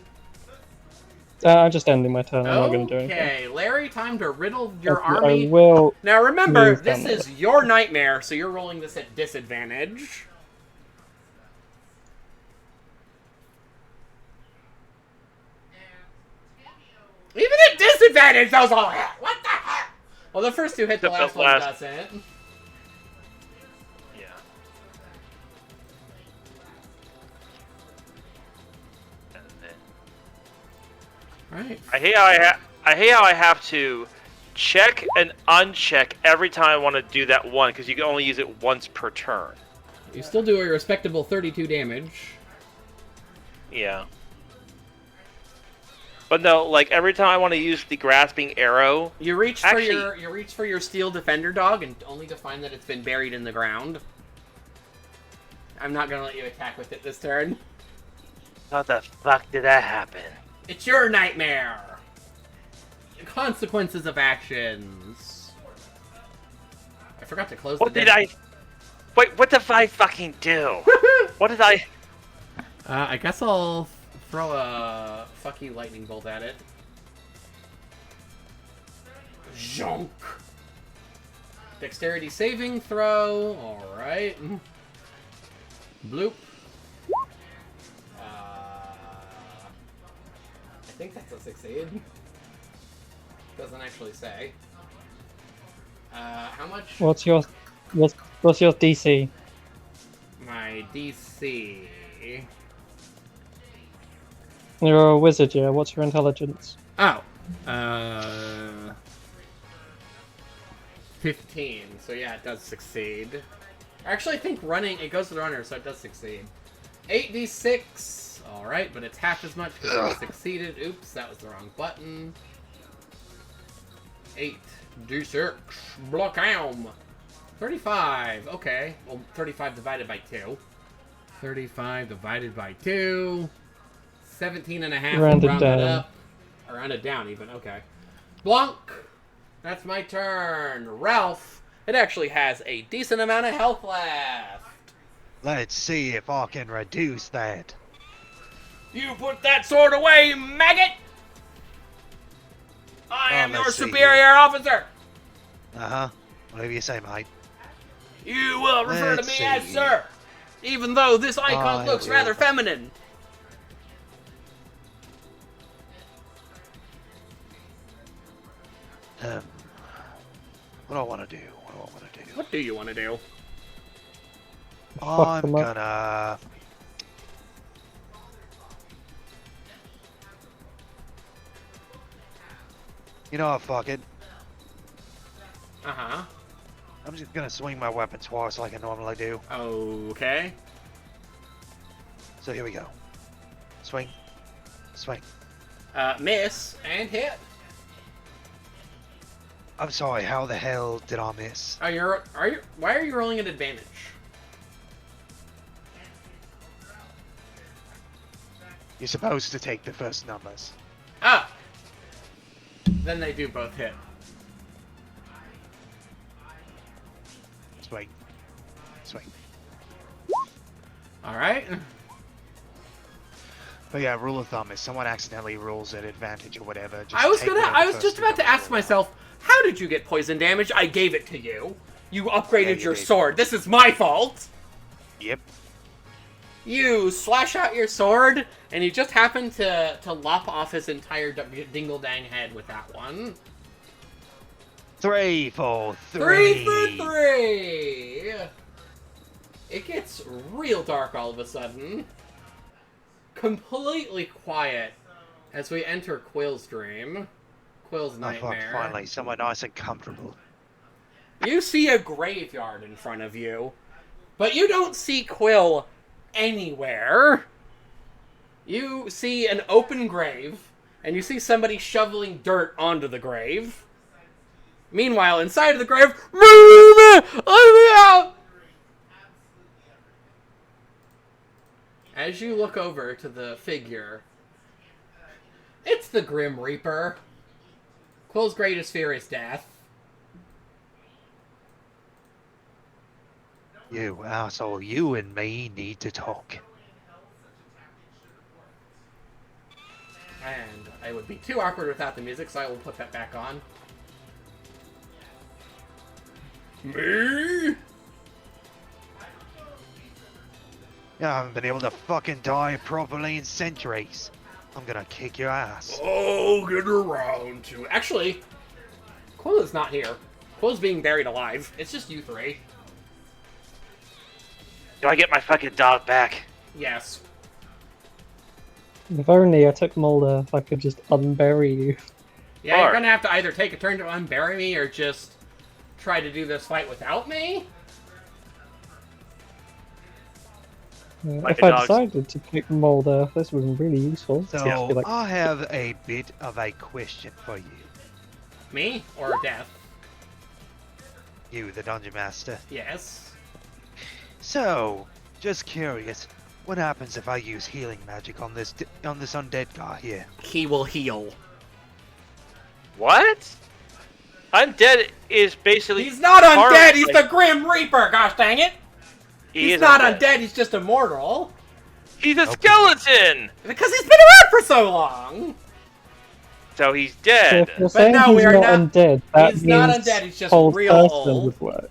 Speaker 4: I'm just ending my turn. I'm not going to do anything.
Speaker 1: Okay, Larry, time to riddle your
Speaker 4: I
Speaker 1: army.
Speaker 4: will.
Speaker 1: Now remember,
Speaker 4: move
Speaker 1: this
Speaker 4: down
Speaker 1: is your nightmare, so you're rolling this at disadvantage. Even at disadvantage, those all hit. What the heck? Well, the first two hit, the last one doesn't.
Speaker 2: Yeah. And then...
Speaker 1: Right.
Speaker 2: I hate how I have to check and uncheck every time I want to do that one, because you can only use it once per turn.
Speaker 1: You still do a respectable 32 damage.
Speaker 2: Yeah. But no, like every time I want to use the grasping arrow,
Speaker 1: You reach
Speaker 2: Actually-
Speaker 1: for your steel defender dog, and only to find that it's been buried in the ground. I'm not gonna let you attack with it this turn.
Speaker 2: how the fuck did that happen?
Speaker 1: It's your nightmare. The consequences of actions. I forgot to close
Speaker 2: What
Speaker 1: the
Speaker 2: did I? Wait, what did I fucking do? What did I?
Speaker 1: I guess I'll throw a fuck you lightning bolt at it. Zonk. Dexterity saving throw. Alright. Bloop. I think that's a succeed. Doesn't actually say. How much?
Speaker 4: What's your DC?
Speaker 1: My DC.
Speaker 4: You're a wizard, yeah. What's your intelligence?
Speaker 1: Oh. 15. So yeah, it does succeed. Actually, I think running, it goes to the runner, so it does succeed. 8d6. Alright, but it's half as much because it succeeded. Oops, that was the wrong button. 8d6. Blockam. 35. Okay. Well, 35 divided by 2. 35 divided by 2. 17 and a half.
Speaker 4: Round it
Speaker 1: Round that
Speaker 4: down.
Speaker 1: up. Or round it down, even. Okay. Blanc. That's my turn. Ralph. It actually has a decent amount of health left.
Speaker 3: Let's see if I can reduce that.
Speaker 1: You put that sword away, maggot! I am your
Speaker 3: let's see
Speaker 1: superior officer!
Speaker 3: Uh-huh. Whatever you say, mate.
Speaker 1: You will refer to
Speaker 3: Let's
Speaker 1: me as
Speaker 3: see.
Speaker 1: sir! Even though this icon
Speaker 3: I
Speaker 1: looks
Speaker 3: will.
Speaker 1: rather feminine.
Speaker 3: What do I want to do? What do I want to do?
Speaker 1: What do you want to do?
Speaker 4: Fuck
Speaker 3: I'm
Speaker 4: them up.
Speaker 3: gonna... You know what, fuck it.
Speaker 1: Uh-huh.
Speaker 3: I'm just gonna swing my weapon twice like I normally do.
Speaker 1: Okay.
Speaker 3: So here we go. Swing. Swing.
Speaker 1: Miss and hit.
Speaker 3: I'm sorry, how the hell did I miss?
Speaker 1: Why are you rolling at advantage?
Speaker 3: You're supposed to take the first numbers.
Speaker 1: Ah! Then they do both hit.
Speaker 3: Swing. Swing.
Speaker 1: Alright.
Speaker 3: But yeah, rule of thumb, if someone accidentally rolls at advantage or whatever, just
Speaker 1: I was
Speaker 3: take whatever
Speaker 1: I was
Speaker 3: first
Speaker 1: just
Speaker 3: two
Speaker 1: about to
Speaker 3: numbers
Speaker 1: ask
Speaker 3: roll.
Speaker 1: myself, how did you get poison damage? I gave it to you. You upgraded
Speaker 3: you
Speaker 1: your
Speaker 3: did.
Speaker 1: sword. This is my fault.
Speaker 3: Yep.
Speaker 1: You slash out your sword, and you just happen to lop off his entire dingle-dang head with that one.
Speaker 3: 3 for 3.
Speaker 1: 3 for 3! It gets real dark all of a sudden. Completely quiet as we enter Quill's dream. Quill's
Speaker 3: Oh, fuck,
Speaker 1: nightmare.
Speaker 3: finally, somewhere nice and comfortable.
Speaker 1: You see a graveyard in front of you, but you don't see Quill anywhere. You see an open grave, and you see somebody shoveling dirt onto the grave. Meanwhile, inside of the grave, let me out! As you look over to the figure, it's the Grim Reaper. Quill's greatest fear is death.
Speaker 3: You asshole, you and me need to talk.
Speaker 1: And I would be too awkward without the music, so I will put that back on. Me?
Speaker 3: I haven't been able to fucking die properly in centuries. I'm gonna kick your ass.
Speaker 1: Oh, get around to... Actually, Quill is not here. Quill's being buried alive. It's just you three.
Speaker 2: Do I get my fucking dog back?
Speaker 1: Yes.
Speaker 4: If only I took Mulder, I could just unbury you.
Speaker 1: Yeah, you're
Speaker 2: Alright.
Speaker 1: gonna have to either take a turn to unbury me or just try to do this fight without me.
Speaker 2: Like
Speaker 4: If
Speaker 2: a
Speaker 4: I
Speaker 2: dog's-
Speaker 4: decided to pick Mulder, this would be really useful.
Speaker 3: So,
Speaker 4: Just be like,
Speaker 3: I have a bit of a question for you.
Speaker 1: Me? Or death?
Speaker 3: You, the Dungeon Master.
Speaker 1: Yes.
Speaker 3: So, just curious, what happens if I use healing magic on this undead guy here?
Speaker 1: He will heal.
Speaker 2: What? Undead is basically...
Speaker 1: He's not
Speaker 2: harm-
Speaker 1: undead, he's
Speaker 2: like,
Speaker 1: the Grim Reaper, gosh dang it!
Speaker 2: he
Speaker 1: He's
Speaker 2: is
Speaker 1: not undead, he's just immortal.
Speaker 2: He's a skeleton!
Speaker 1: Because he's been around for so long!
Speaker 2: So he's
Speaker 4: so
Speaker 2: dead.
Speaker 4: if you're saying
Speaker 1: no, we
Speaker 4: he's
Speaker 1: are
Speaker 4: not
Speaker 1: not-
Speaker 4: undead, that
Speaker 1: he's
Speaker 4: means
Speaker 1: not undead, he's just
Speaker 4: whole
Speaker 1: real
Speaker 4: person
Speaker 1: old.
Speaker 4: would work.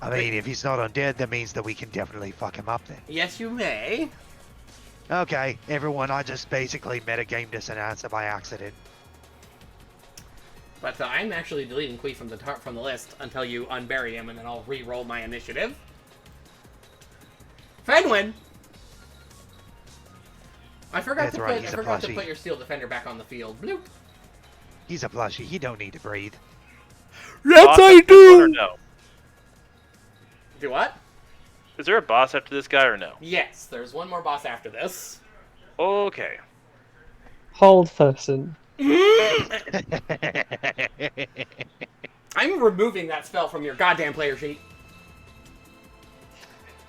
Speaker 3: I mean, if he's not undead, that means that we can definitely fuck him up then.
Speaker 1: Yes, you may.
Speaker 3: Okay, everyone, I just basically metagamed this and answer by accident.
Speaker 1: But I'm actually deleting Quee from the list until you unbury him, and then I'll re-roll my initiative. Fenwin! I forgot
Speaker 3: That's
Speaker 1: to
Speaker 3: right,
Speaker 1: put
Speaker 3: he's
Speaker 1: I
Speaker 3: a
Speaker 1: forgot to
Speaker 3: plushie.
Speaker 1: put your Steel Defender back on the field. Bloop.
Speaker 3: He's a plushie, he don't need to breathe.
Speaker 1: Yes,
Speaker 2: Boss after this one or no?
Speaker 1: Do what?
Speaker 2: Is there a boss after this guy or no?
Speaker 1: Yes, there's one more boss after this.
Speaker 2: Okay.
Speaker 4: Hold person.
Speaker 1: I'm removing that spell from your goddamn player sheet.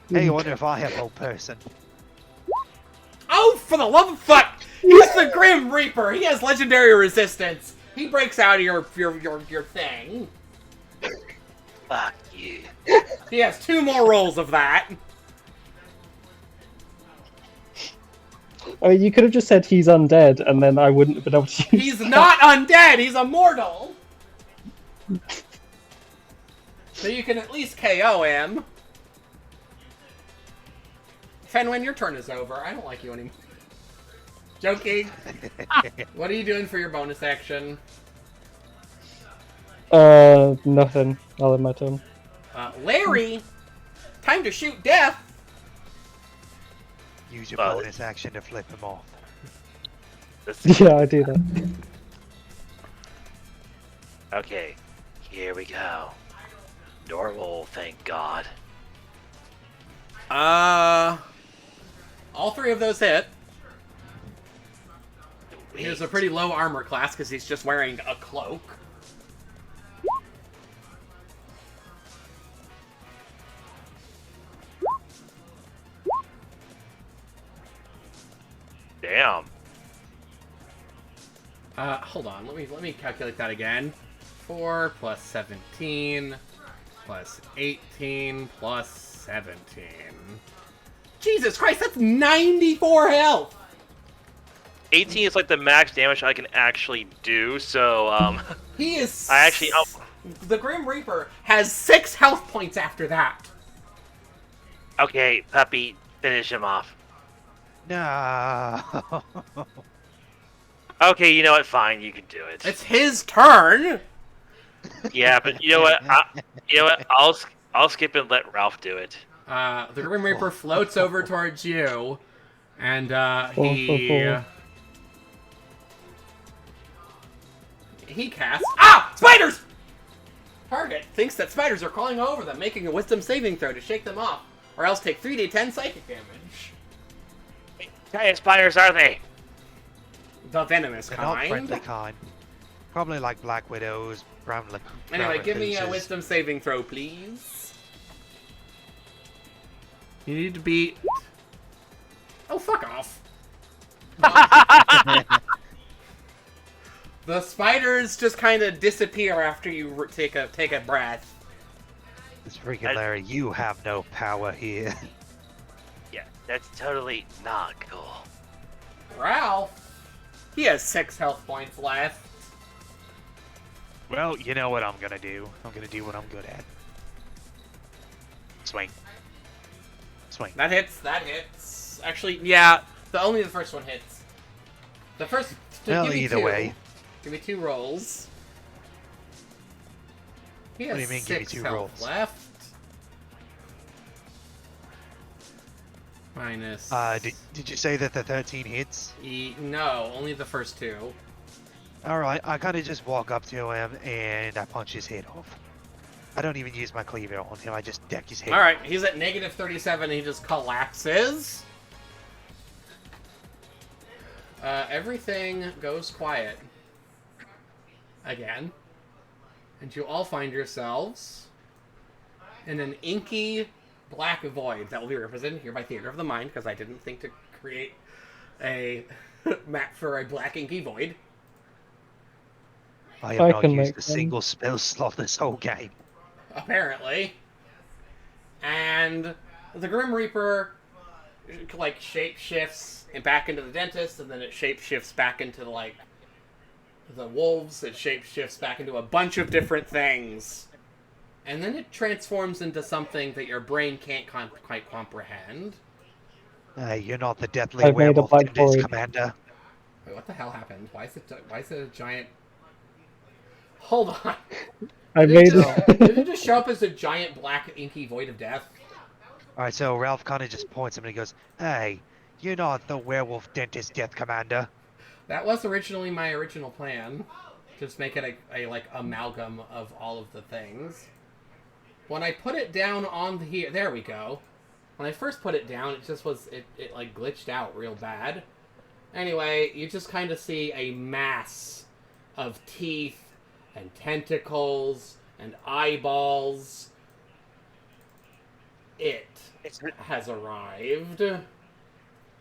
Speaker 3: Hey, I wonder if I have whole person.
Speaker 1: Oh, for the love of fuck! He's the Grim Reaper. He has legendary resistance. He breaks out of your thing.
Speaker 2: Fuck you.
Speaker 1: He has 2 more rolls of that.
Speaker 4: I mean, you could have just said he's undead, and then I wouldn't have been able to use
Speaker 1: He's
Speaker 4: that.
Speaker 1: not undead. He's immortal. So you can at least KO him. Fenwin, your turn is over. I don't like you anymore. Joking. What are you doing for your bonus action?
Speaker 4: Nothing. I'll have my turn.
Speaker 1: Larry, time to shoot death.
Speaker 3: Use your
Speaker 2: Well,
Speaker 3: bonus action to flip him off.
Speaker 4: Yeah, I do that.
Speaker 2: Okay, here we go. Normal, thank God.
Speaker 1: All 3 of those hit. He has a pretty low armor class because he's just wearing a cloak.
Speaker 2: Damn.
Speaker 1: Hold on. Let me calculate that again. 4 plus 17 plus 18 plus 17. Jesus Christ, that's 94 health!
Speaker 2: 18 is like the max damage I can actually do, so,
Speaker 1: He is...
Speaker 2: I actually...
Speaker 1: The Grim Reaper has 6 health points after that.
Speaker 2: Okay, puppy, finish him off.
Speaker 3: No.
Speaker 2: Okay, you know what? Fine, you can do it.
Speaker 1: It's his turn!
Speaker 2: Yeah, but you know what? I'll skip and let Ralph do it.
Speaker 1: The Grim Reaper floats over towards you, and he casts. Ah! Spiders! Target thinks that spiders are crawling over them, making a wisdom saving throw to shake them off, or else take 3d10 psychic damage.
Speaker 2: Giant spiders, are they?
Speaker 1: The venomous
Speaker 3: They're not
Speaker 1: kind.
Speaker 3: friendly kind. Probably like black widows, brown
Speaker 1: Anyway, give me a
Speaker 3: recluses.
Speaker 1: wisdom saving throw, please. You need to beat... Oh, fuck off. The spiders just kind of disappear after you take a breath.
Speaker 3: It's freaking Larry, you have no power here.
Speaker 2: Yeah, that's totally not cool.
Speaker 1: Ralph, he has 6 health points left.
Speaker 3: Well, you know what I'm gonna do. I'm gonna do what I'm good at. Swing. Swing.
Speaker 1: That hits. That hits. Actually, yeah. Only the first one hits. The first.
Speaker 3: Well,
Speaker 1: give me
Speaker 3: either
Speaker 1: 2.
Speaker 3: way.
Speaker 1: Give me 2 rolls. He has
Speaker 3: What do you mean, give me
Speaker 1: 6
Speaker 3: 2
Speaker 1: health
Speaker 3: rolls?
Speaker 1: left. Minus.
Speaker 3: Did you say that the 13 hits?
Speaker 1: No, only the first 2.
Speaker 3: Alright, I kinda just walk up to him and I punch his head off. I don't even use my cleaver on him, I just deck his head.
Speaker 1: Alright, he's at negative 37 and he just collapses. Everything goes quiet. Again. And you all find yourselves in an inky black void that will be represented here by Theater of the Mind, because I didn't think to create a map for a black inky void.
Speaker 3: I have
Speaker 4: I
Speaker 3: not
Speaker 4: can
Speaker 3: used
Speaker 4: make
Speaker 3: a single spell slot this whole game.
Speaker 1: Apparently. And the Grim Reaper, like, shape-shifts back into the dentist, and then it shape-shifts back into, like, the wolves. It shape-shifts back into a bunch of different things. And then it transforms into something that your brain can't quite comprehend.
Speaker 3: You're not the deathly
Speaker 4: I've made a
Speaker 3: werewolf
Speaker 4: black
Speaker 3: dentist,
Speaker 4: void.
Speaker 3: Commander.
Speaker 1: Wait, what the hell happened? Why is it a giant... Hold on.
Speaker 4: I
Speaker 1: Did
Speaker 4: made
Speaker 1: it just show up as a giant black inky void of death?
Speaker 3: Alright, so Ralph kinda just points at him and he goes, "Hey, you're not the werewolf dentist death commander."
Speaker 1: That was originally my original plan. Just make it a like amalgam of all of the things. When I put it down on here, there we go. When I first put it down, it just was, it like glitched out real bad. Anyway, you just kind of see a mass of teeth and tentacles and eyeballs. It has arrived.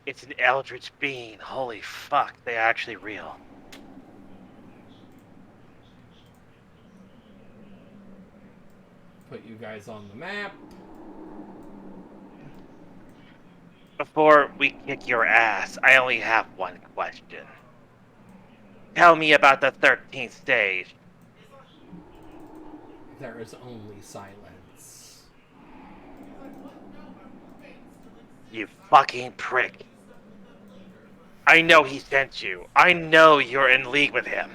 Speaker 2: It's an eldritch being. Holy fuck, they're actually real.
Speaker 1: Put you guys on the map.
Speaker 2: Before we kick your ass, I only have one question. Tell me about the 13th stage.
Speaker 1: There is only silence.
Speaker 2: You fucking prick. I know he sent you. I know you're in league with him.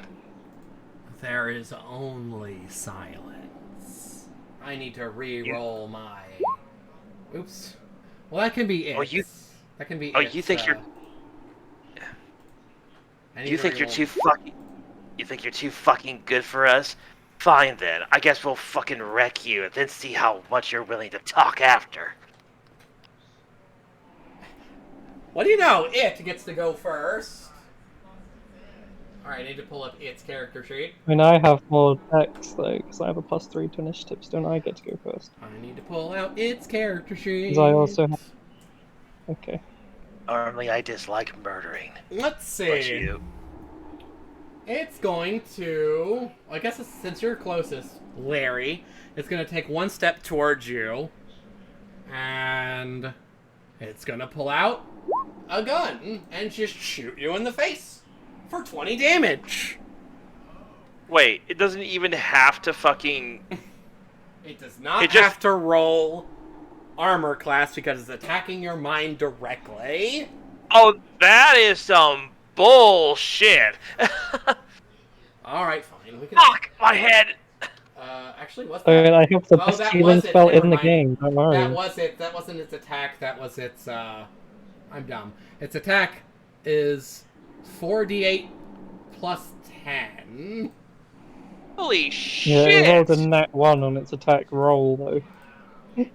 Speaker 1: There is only silence. I need to re-roll my... Oops. Well, that can be it.
Speaker 2: Oh, you-
Speaker 1: That can be
Speaker 2: Oh,
Speaker 1: it.
Speaker 2: you think you're...
Speaker 1: I need
Speaker 2: You
Speaker 1: to
Speaker 2: think you're
Speaker 1: re-roll-
Speaker 2: too fucking... You think you're too fucking good for us? Fine then. I guess we'll fucking wreck you and then see how much you're willing to talk after.
Speaker 1: What do you know? It gets to go first. Alright, I need to pull up its character sheet.
Speaker 4: I mean, I have more decks though, because I have a +3 to initiatives. Don't I get to go first?
Speaker 1: I need to pull out its character sheet.
Speaker 4: Because I also have. Okay.
Speaker 2: Normally I dislike murdering.
Speaker 1: Let's
Speaker 2: But
Speaker 1: see.
Speaker 2: you...
Speaker 1: It's going to... I guess since you're closest, Larry, it's going to take one step towards you. And it's going to pull out a gun and just shoot you in the face for 20 damage.
Speaker 2: Wait, it doesn't even have to fucking...
Speaker 1: It does not
Speaker 2: It just-
Speaker 1: have to roll armor class because it's attacking your mind directly.
Speaker 2: Oh, that is some bullshit.
Speaker 1: Alright, fine. We can...
Speaker 2: Fuck my head.
Speaker 1: Actually, what's
Speaker 4: I
Speaker 1: that?
Speaker 4: mean, I have the
Speaker 1: Oh,
Speaker 4: best
Speaker 1: that
Speaker 4: healing
Speaker 1: was it,
Speaker 4: spell
Speaker 1: never
Speaker 4: in the
Speaker 1: mind.
Speaker 4: game. Don't worry.
Speaker 1: That was it. That wasn't its attack. That was its, I'm dumb. Its attack is 4d8 plus 10.
Speaker 2: Holy
Speaker 4: Yeah,
Speaker 2: shit.
Speaker 4: it rolled a nat 1 on its attack roll though, which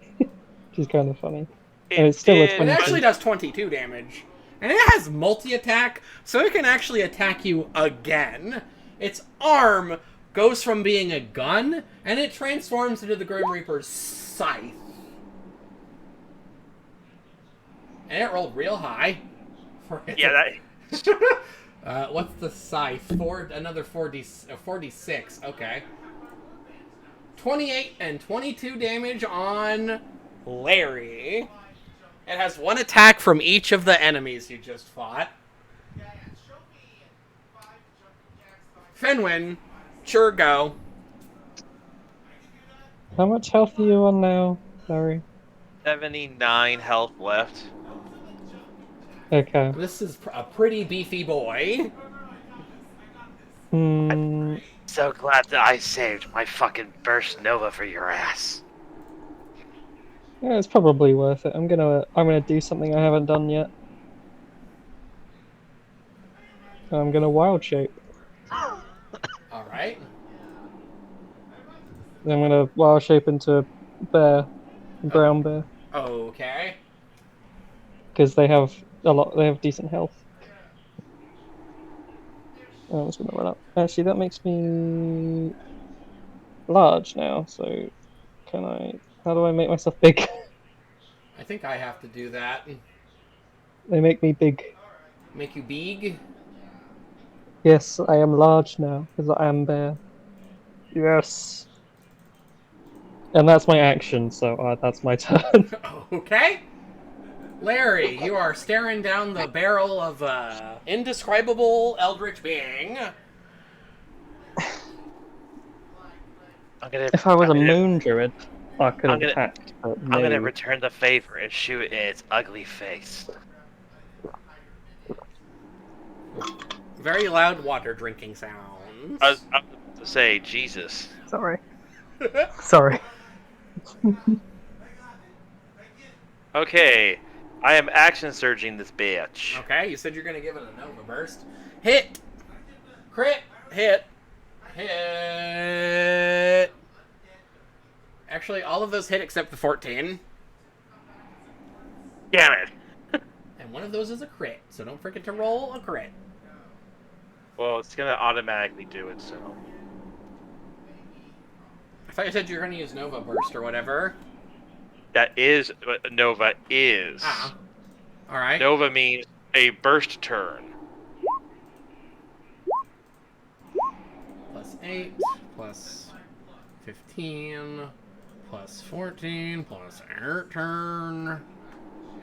Speaker 4: is kind of funny. And it's still a
Speaker 2: did-
Speaker 1: It
Speaker 4: 20.
Speaker 1: actually does 22 damage. And it has multi-attack, so it can actually attack you again. Its arm goes from being a gun, and it transforms into the Grim Reaper's scythe. And it rolled real high.
Speaker 2: Yeah, that.
Speaker 1: What's the scythe? Another 4d6. Okay. 28 and 22 damage on Larry. It has one attack from each of the enemies you just fought. Fenwin, sure go.
Speaker 4: How much health are you on now, Larry?
Speaker 2: 79 health left.
Speaker 4: Okay.
Speaker 1: This is a pretty beefy boy.
Speaker 4: Hmm.
Speaker 2: So glad that I saved my fucking burst nova for your ass.
Speaker 4: Yeah, it's probably worth it. I'm gonna do something I haven't done yet. I'm gonna wild shape.
Speaker 1: All right.
Speaker 4: I'm gonna wild shape into bear, brown bear,
Speaker 1: Okay.
Speaker 4: because they have a lot. They have decent health. I'm just gonna run up. Actually, that makes me large now. So, can I? How do I make myself big?
Speaker 1: I think I have to do that.
Speaker 4: They make me big.
Speaker 1: Make you big?
Speaker 4: Yes, I am large now because I am bear. Yes. And that's my action, so that's my turn.
Speaker 1: Okay. Larry, you are staring down the barrel of indescribable eldritch being.
Speaker 4: If I was a moon druid, I could have
Speaker 2: I'm gonna-
Speaker 4: attacked. But
Speaker 2: I'm gonna
Speaker 4: no.
Speaker 2: return the favor and shoot it in its ugly face.
Speaker 1: Very loud water drinking sounds.
Speaker 2: I was about to say, Jesus.
Speaker 4: Sorry. Sorry.
Speaker 2: Okay, I am action surging this bitch.
Speaker 1: Okay, you said you're gonna give it a Nova Burst. Hit! Crit! Hit! Hit! Actually, all of those hit except the 14.
Speaker 2: Damn it.
Speaker 1: And one of those is a crit, so don't forget to roll a crit.
Speaker 2: Well, it's gonna automatically do it, so.
Speaker 1: I thought you said you were gonna use Nova Burst or whatever.
Speaker 2: That is what Nova is.
Speaker 1: Ah. Alright.
Speaker 2: Nova means a burst turn.
Speaker 1: Plus 8, plus 15, plus 14, plus air turn.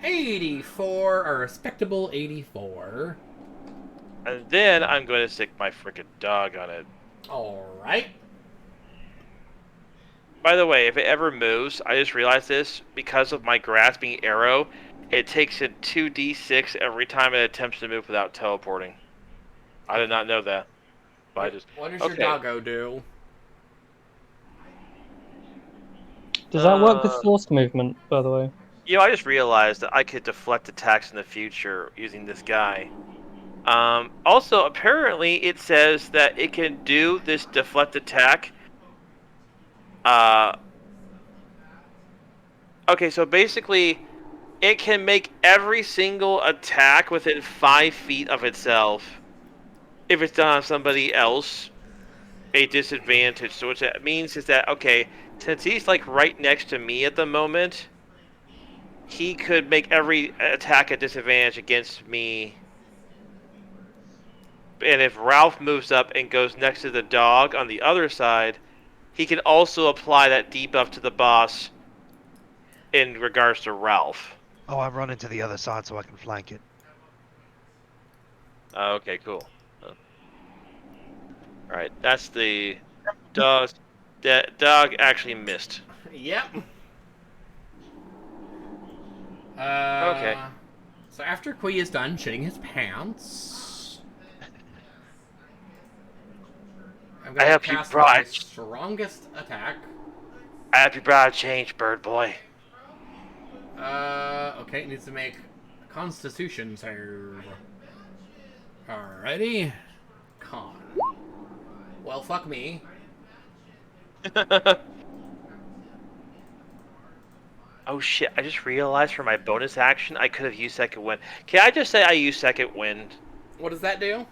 Speaker 1: 84, a respectable 84.
Speaker 2: And then I'm going to stick my frickin' dog on it.
Speaker 1: Alright.
Speaker 2: By the way, if it ever moves, I just realized this, because of my grasping arrow, it takes a 2d6 every time it attempts to move without teleporting. I did not know that. But I just...
Speaker 1: What does
Speaker 2: okay.
Speaker 1: your doggo do?
Speaker 4: Does that work with forced movement, by the way?
Speaker 2: You know, I just realized that I could deflect attacks in the future using this guy. Also, apparently, it says that it can do this deflect attack. Okay, so basically, it can make every single attack within 5 feet of itself. If it's done on somebody else, a disadvantage. So what that means is that, okay, since he's like right next to me at the moment, he could make every attack a disadvantage against me. And if Ralph moves up and goes next to the dog on the other side, he can also apply that debuff to the boss in regards to Ralph.
Speaker 3: Oh, I'm running to the other side so I can flank it.
Speaker 2: Okay, cool. Alright, that's the dog. That dog actually missed.
Speaker 1: Yep.
Speaker 2: Okay.
Speaker 1: So after Kui is done shitting his pants, I'm
Speaker 2: I
Speaker 1: gonna
Speaker 2: hope you
Speaker 1: cast
Speaker 2: brought-
Speaker 1: my strongest attack.
Speaker 2: I hope you brought a change, bird boy.
Speaker 1: Okay, it needs to make a Constitution save. Alrighty. Con. Well, fuck me.
Speaker 2: I'm Oh shit, I just realized for my bonus action I could have used second wind. Can I just say I use second wind?
Speaker 1: What does that do?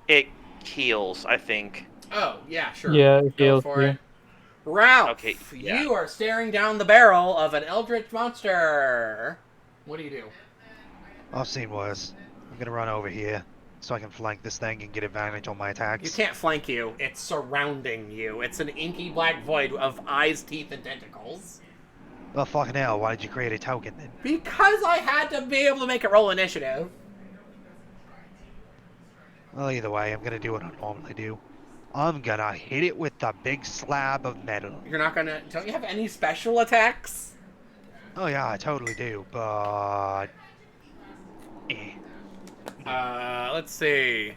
Speaker 2: It heals, I think.
Speaker 1: Oh, yeah, sure.
Speaker 4: Yeah, it
Speaker 1: Go
Speaker 4: heals
Speaker 1: for
Speaker 4: you.
Speaker 1: it. Ralph,
Speaker 2: Okay, yeah.
Speaker 1: you are staring down the barrel of an eldritch monster. What do you do?
Speaker 3: I've seen worse. I'm gonna run over here so I can flank this thing and get advantage on my attacks.
Speaker 1: You can't flank you. It's surrounding you. It's an inky black void of eyes, teeth, and tentacles.
Speaker 3: Well, fucking hell, why did you create a token then?
Speaker 1: Because I had to be able to make it roll initiative.
Speaker 3: Well, either way, I'm gonna do what I normally do. I'm gonna hit it with the big slab of metal.
Speaker 1: You're not gonna... Don't you have any special attacks?
Speaker 3: Oh yeah, I totally do, but...
Speaker 1: Let's see.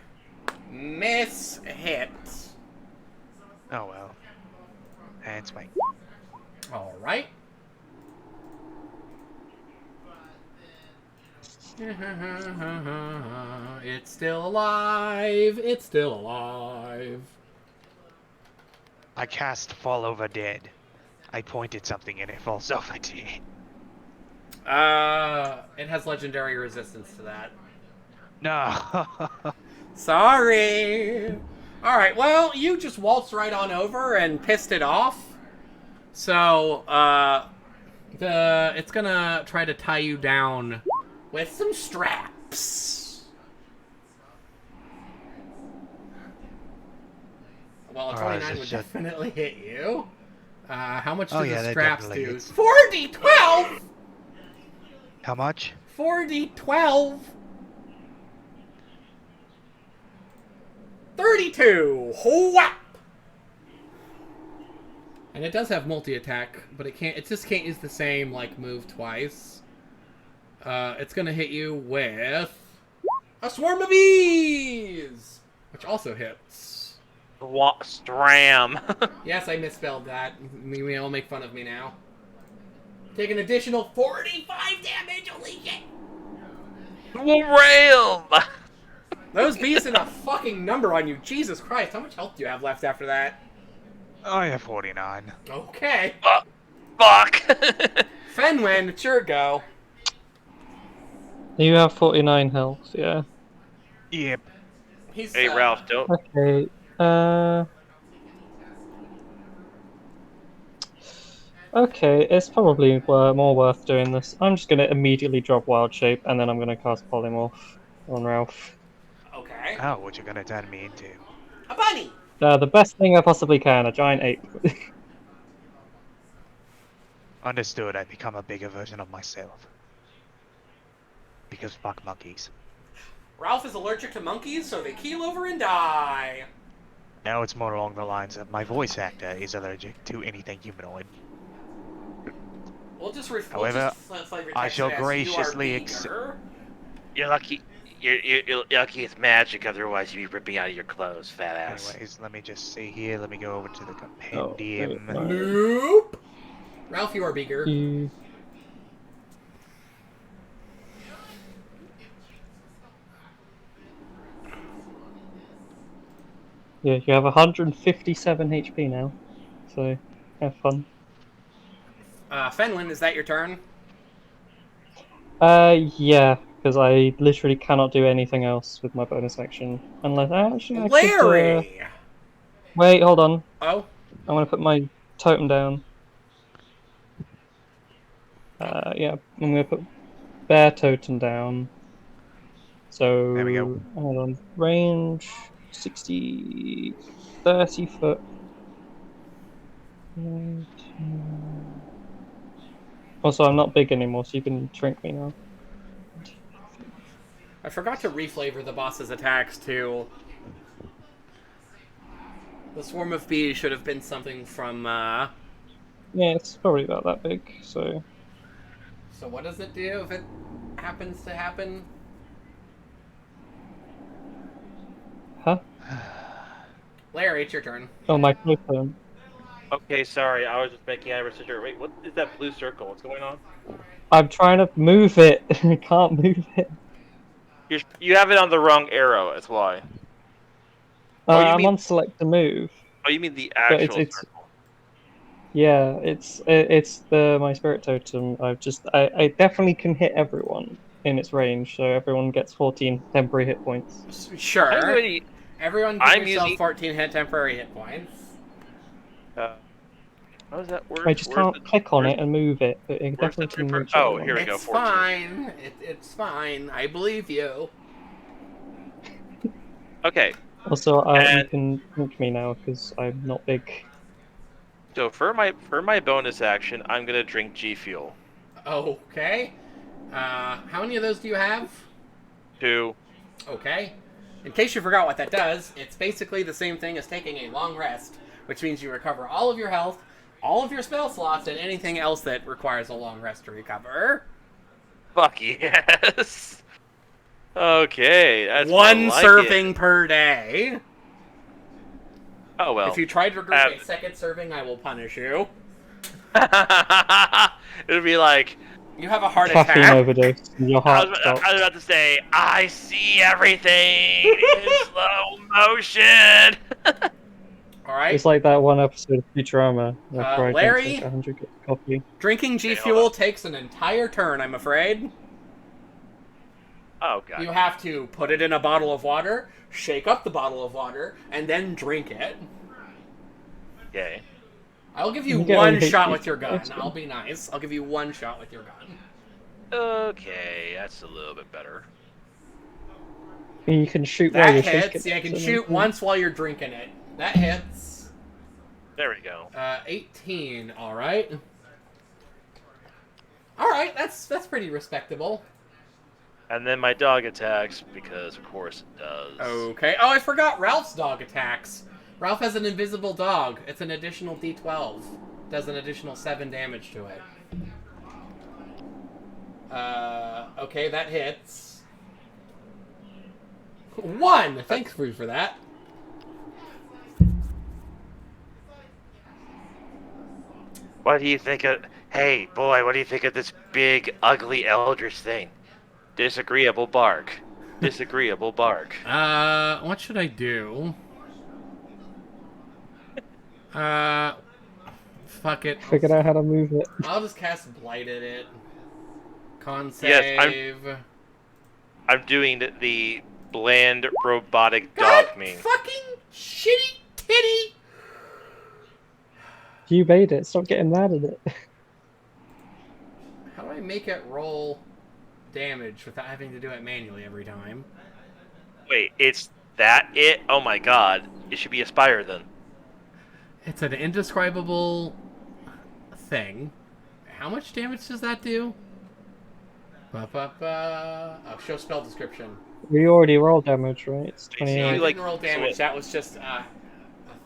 Speaker 1: Miss hit.
Speaker 3: Oh well. And swing.
Speaker 1: Alright. It's still alive. It's still alive.
Speaker 3: I cast Fall Over Dead. I pointed something and it falls over dead.
Speaker 1: It has legendary resistance to that.
Speaker 3: No.
Speaker 1: Sorry. Alright, well, you just waltzed right on over and pissed it off. So, it's gonna try to tie you down with some straps. Well, a 29 would definitely hit you. How much do the straps do? 4d12!
Speaker 3: How much?
Speaker 1: 4d12! 32! Whap! And it does have multi-attack, but it just can't use the same, like, move twice. It's gonna hit you with a swarm of bees! Which also hits.
Speaker 2: Stram.
Speaker 1: Yes, I misspelled that. You may all make fun of me now. Take an additional 45 damage, holy shit!
Speaker 2: Realm!
Speaker 1: Those bees did a fucking number on you. Jesus Christ, how much health do you have left after that?
Speaker 3: I have 49.
Speaker 1: Okay.
Speaker 2: Fuck!
Speaker 1: Fenwin, it's your go.
Speaker 4: You have 49 health, yeah.
Speaker 3: Yep.
Speaker 1: He's,
Speaker 2: Hey, Ralph, don't...
Speaker 4: Okay, Okay, it's probably more worth doing this. I'm just gonna immediately drop Wild Shape, and then I'm gonna cast Polymorph on Ralph.
Speaker 1: Okay.
Speaker 3: Oh, what you gonna turn me into?
Speaker 1: A bunny!
Speaker 4: The best thing I possibly can, a giant ape.
Speaker 3: Understood, I become a bigger version of myself. Because fuck monkeys.
Speaker 1: Ralph is allergic to monkeys, so they keel over and die.
Speaker 3: Now it's more along the lines of my voice actor is allergic to anything humanoid.
Speaker 1: However,
Speaker 3: I shall graciously
Speaker 1: accept.
Speaker 2: You're lucky. You're lucky it's magic, otherwise you'd be ripping out of your clothes, fat ass.
Speaker 3: Anyways, let me just see here. Let me go over to the compendium.
Speaker 4: Oh,
Speaker 1: Nope. Ralph, you are bigger.
Speaker 4: Yeah, you have 157 HP now, so have fun.
Speaker 1: Fenwin, is that your turn?
Speaker 4: Yeah, because I literally cannot do anything else with my bonus action unless actually I
Speaker 1: Larry!
Speaker 4: could. Wait, hold on.
Speaker 1: Oh?
Speaker 4: I'm gonna put my totem down. Yeah, I'm gonna put bear totem down. So
Speaker 3: There we go.
Speaker 4: hold on, range 60, 30 foot. Also, I'm not big anymore, so you can shrink me now.
Speaker 1: I forgot to reflavor the boss's attacks, too. The swarm of bees should have been something from,
Speaker 4: Yeah, it's probably about that big, so...
Speaker 1: So what does it do if it happens to happen?
Speaker 4: Huh?
Speaker 1: Larry, it's your turn.
Speaker 4: Oh, my totem.
Speaker 2: Okay, sorry, I was just making a decision. Wait, what is that blue circle? What's going on?
Speaker 4: I'm trying to move it. I can't move it.
Speaker 2: You have it on the wrong arrow, that's why. Oh,
Speaker 4: I'm on select to move.
Speaker 2: Oh, you mean the actual
Speaker 4: it's
Speaker 2: circle?
Speaker 4: Yeah, it's my spirit totem. I definitely can hit everyone in its range, so everyone gets 14 temporary hit points.
Speaker 2: I'm
Speaker 1: Sure.
Speaker 2: going to.
Speaker 1: Everyone give
Speaker 2: I'm
Speaker 1: yourself
Speaker 2: using.
Speaker 1: 14 hit temporary hit points.
Speaker 2: How does that work?
Speaker 4: I just can't click on
Speaker 2: Where's
Speaker 4: it and move it, but it
Speaker 2: where's the
Speaker 4: definitely can
Speaker 2: temper?
Speaker 4: reach
Speaker 2: Oh, here
Speaker 4: everyone.
Speaker 2: we go.
Speaker 1: It's
Speaker 2: 14.
Speaker 1: fine. It's fine. I believe you.
Speaker 2: Okay,
Speaker 4: Also, you
Speaker 2: and
Speaker 4: can drink me now because I'm not big.
Speaker 2: so for my bonus action, I'm gonna drink G Fuel.
Speaker 1: Okay. How many of those do you have?
Speaker 2: 2.
Speaker 1: Okay. In case you forgot what that does, it's basically the same thing as taking a long rest, which means you recover all of your health, all of your spell slots, and anything else that requires a long rest to recover.
Speaker 2: Fuck yes. Okay, that's more
Speaker 1: One
Speaker 2: like
Speaker 1: serving per day.
Speaker 2: Oh well.
Speaker 1: If you try to drink a second serving, I will punish you.
Speaker 2: It'd be like
Speaker 1: You have a heart
Speaker 4: Caffeine
Speaker 1: attack.
Speaker 4: overdose, and your
Speaker 2: I
Speaker 4: heart
Speaker 2: was,
Speaker 4: stops.
Speaker 2: I was about to say, I see everything in slow motion.
Speaker 1: All right.
Speaker 4: It's like that one episode of Futurama where Fry drinks like
Speaker 1: Larry,
Speaker 4: 100 cups of coffee.
Speaker 1: drinking G
Speaker 2: Okay, hold
Speaker 1: Fuel
Speaker 2: on.
Speaker 1: takes an entire turn, I'm afraid.
Speaker 2: Oh god.
Speaker 1: You have to put it in a bottle of water, shake up the bottle of water, and then drink it.
Speaker 2: Okay.
Speaker 1: I'll give you
Speaker 4: You get
Speaker 1: one
Speaker 4: all your
Speaker 1: shot
Speaker 4: HP.
Speaker 1: with your gun.
Speaker 4: That's
Speaker 1: I'll
Speaker 4: good.
Speaker 1: be nice. I'll give you one shot with your gun.
Speaker 2: Okay, that's a little bit better.
Speaker 4: You can shoot while
Speaker 1: That
Speaker 4: you're
Speaker 1: hits.
Speaker 4: shaking.
Speaker 1: Yeah, I can
Speaker 4: so
Speaker 1: shoot
Speaker 4: then-
Speaker 1: once while you're drinking it. That hits.
Speaker 2: There we go.
Speaker 1: 18. All right. All right. That's pretty respectable.
Speaker 2: And then my dog attacks because, of course, it does.
Speaker 1: Okay. Oh, I forgot Ralph's dog attacks. Ralph has an invisible dog. It's an additional D12. Does an additional 7 damage to it. Okay, that hits. 1! Thanks for that.
Speaker 2: What do you think of? Hey, boy, what do you think of this big, ugly eldritch thing? Disagreeable bark. Disagreeable bark.
Speaker 1: What should I do? Fuck it.
Speaker 4: Figured out how to move it.
Speaker 1: I'll just cast Blight at it. Con
Speaker 2: Yes,
Speaker 1: save.
Speaker 2: I'm doing the bland robotic
Speaker 1: God
Speaker 2: dog meme.
Speaker 1: fucking shitty titty!
Speaker 4: You made it. Stop getting mad at it.
Speaker 1: How do I make it roll damage without having to do it manually every time?
Speaker 2: Wait, it's that it? Oh my god. It should be a spire then.
Speaker 1: It's an indescribable thing. How much damage does that do? Oh, show spell description.
Speaker 4: We already rolled damage, right? It's
Speaker 2: I see
Speaker 1: No, I
Speaker 4: 28.
Speaker 2: you, like,
Speaker 1: didn't roll
Speaker 2: so
Speaker 1: damage.
Speaker 2: what-
Speaker 1: That was just a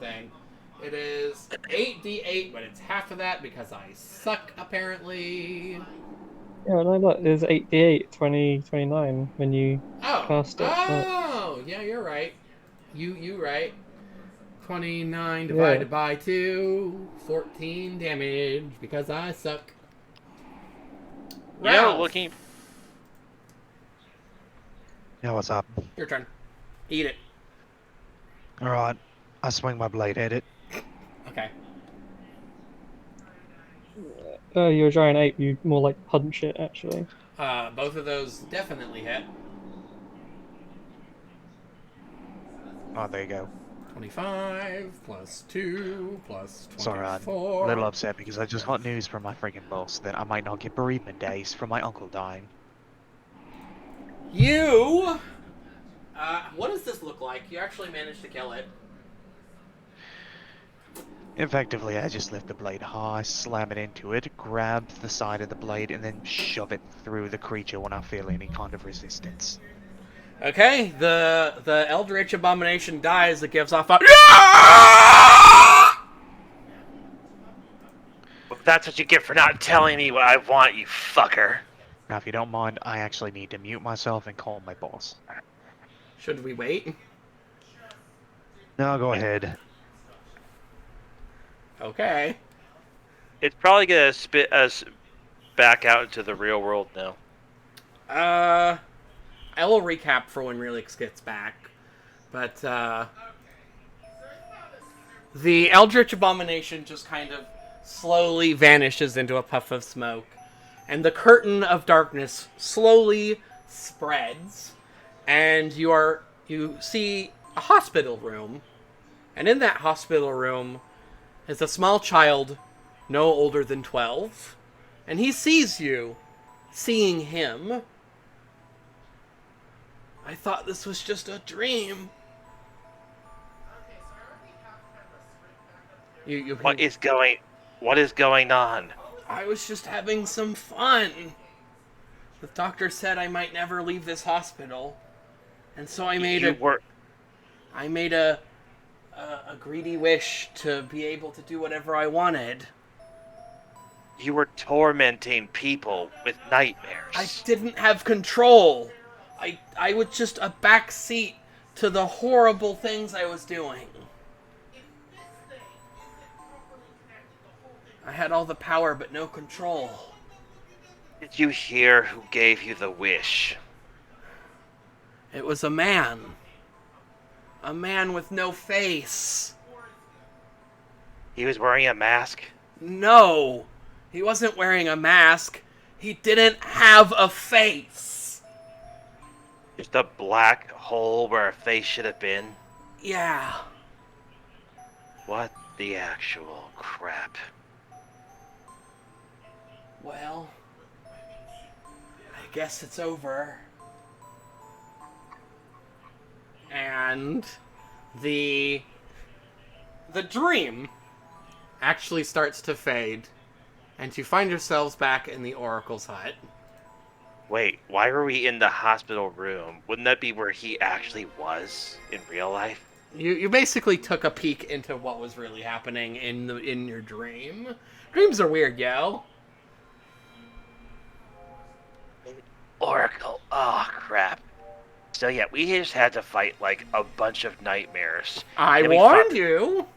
Speaker 1: thing. It is 8d8, but it's half of that because I suck, apparently.
Speaker 4: Yeah, no, look, there's 8d8, 20, 29 when you
Speaker 1: Oh.
Speaker 4: cast it.
Speaker 1: Oh, yeah, you're right. You right. 29 divided by 2, 14 damage because I suck.
Speaker 2: You know,
Speaker 1: Ralph,
Speaker 2: looking.
Speaker 3: Yeah, what's up?
Speaker 1: your turn. Eat it.
Speaker 3: Alright, I swing my blade at it.
Speaker 1: Okay.
Speaker 4: Oh, you're a giant ape. You more like punch it, actually.
Speaker 1: Both of those definitely hit.
Speaker 3: Oh, there you go.
Speaker 1: 25 plus 2 plus 24.
Speaker 3: Sorry, I'm a little upset because I just got news from my freaking boss that I might not get bereavement days from my uncle dying.
Speaker 1: You... what does this look like? You actually managed to kill it.
Speaker 3: Effectively, I just lift the blade high, slam it into it, grab the side of the blade, and then shove it through the creature when I feel any kind of resistance.
Speaker 1: Okay, the Eldritch Abomination dies. It gives off a...
Speaker 2: Well, that's what you get for not telling me what I want, you fucker.
Speaker 3: Now, if you don't mind, I actually need to mute myself and call my boss.
Speaker 1: Should we wait?
Speaker 3: No, go ahead.
Speaker 1: Okay.
Speaker 2: It's probably gonna spit us back out into the real world now.
Speaker 1: I will recap for when Relix gets back. But, the Eldritch Abomination just kind of slowly vanishes into a puff of smoke, and the curtain of darkness slowly spreads, and you see a hospital room, and in that hospital room is a small child no older than 12, and he sees you seeing him. I thought this was just a dream. You
Speaker 2: What is going on?
Speaker 1: I was just having some fun. The doctor said I might never leave this hospital, and so I made a greedy wish to be able to do whatever I wanted.
Speaker 2: You were tormenting people with nightmares.
Speaker 1: I didn't have control. I was just a backseat to the horrible things I was doing. I had all the power but no control.
Speaker 2: Did you hear who gave you the wish?
Speaker 1: It was a man. A man with no face.
Speaker 2: He was wearing a mask?
Speaker 1: No, he wasn't wearing a mask. He didn't have a face.
Speaker 2: Just a black hole where a face should have been?
Speaker 1: Yeah.
Speaker 2: What the actual crap?
Speaker 1: Well, I guess it's over. And the dream actually starts to fade, and you find yourselves back in the Oracle's hut.
Speaker 2: Wait, why were we in the hospital room? Wouldn't that be where he actually was in real life?
Speaker 1: You basically took a peek into what was really happening in your dream. Dreams are weird, yo.
Speaker 2: Oracle, oh crap. So yeah, we just had to fight like a bunch of nightmares.
Speaker 1: I
Speaker 2: Then we
Speaker 1: warned
Speaker 2: fought-
Speaker 1: you.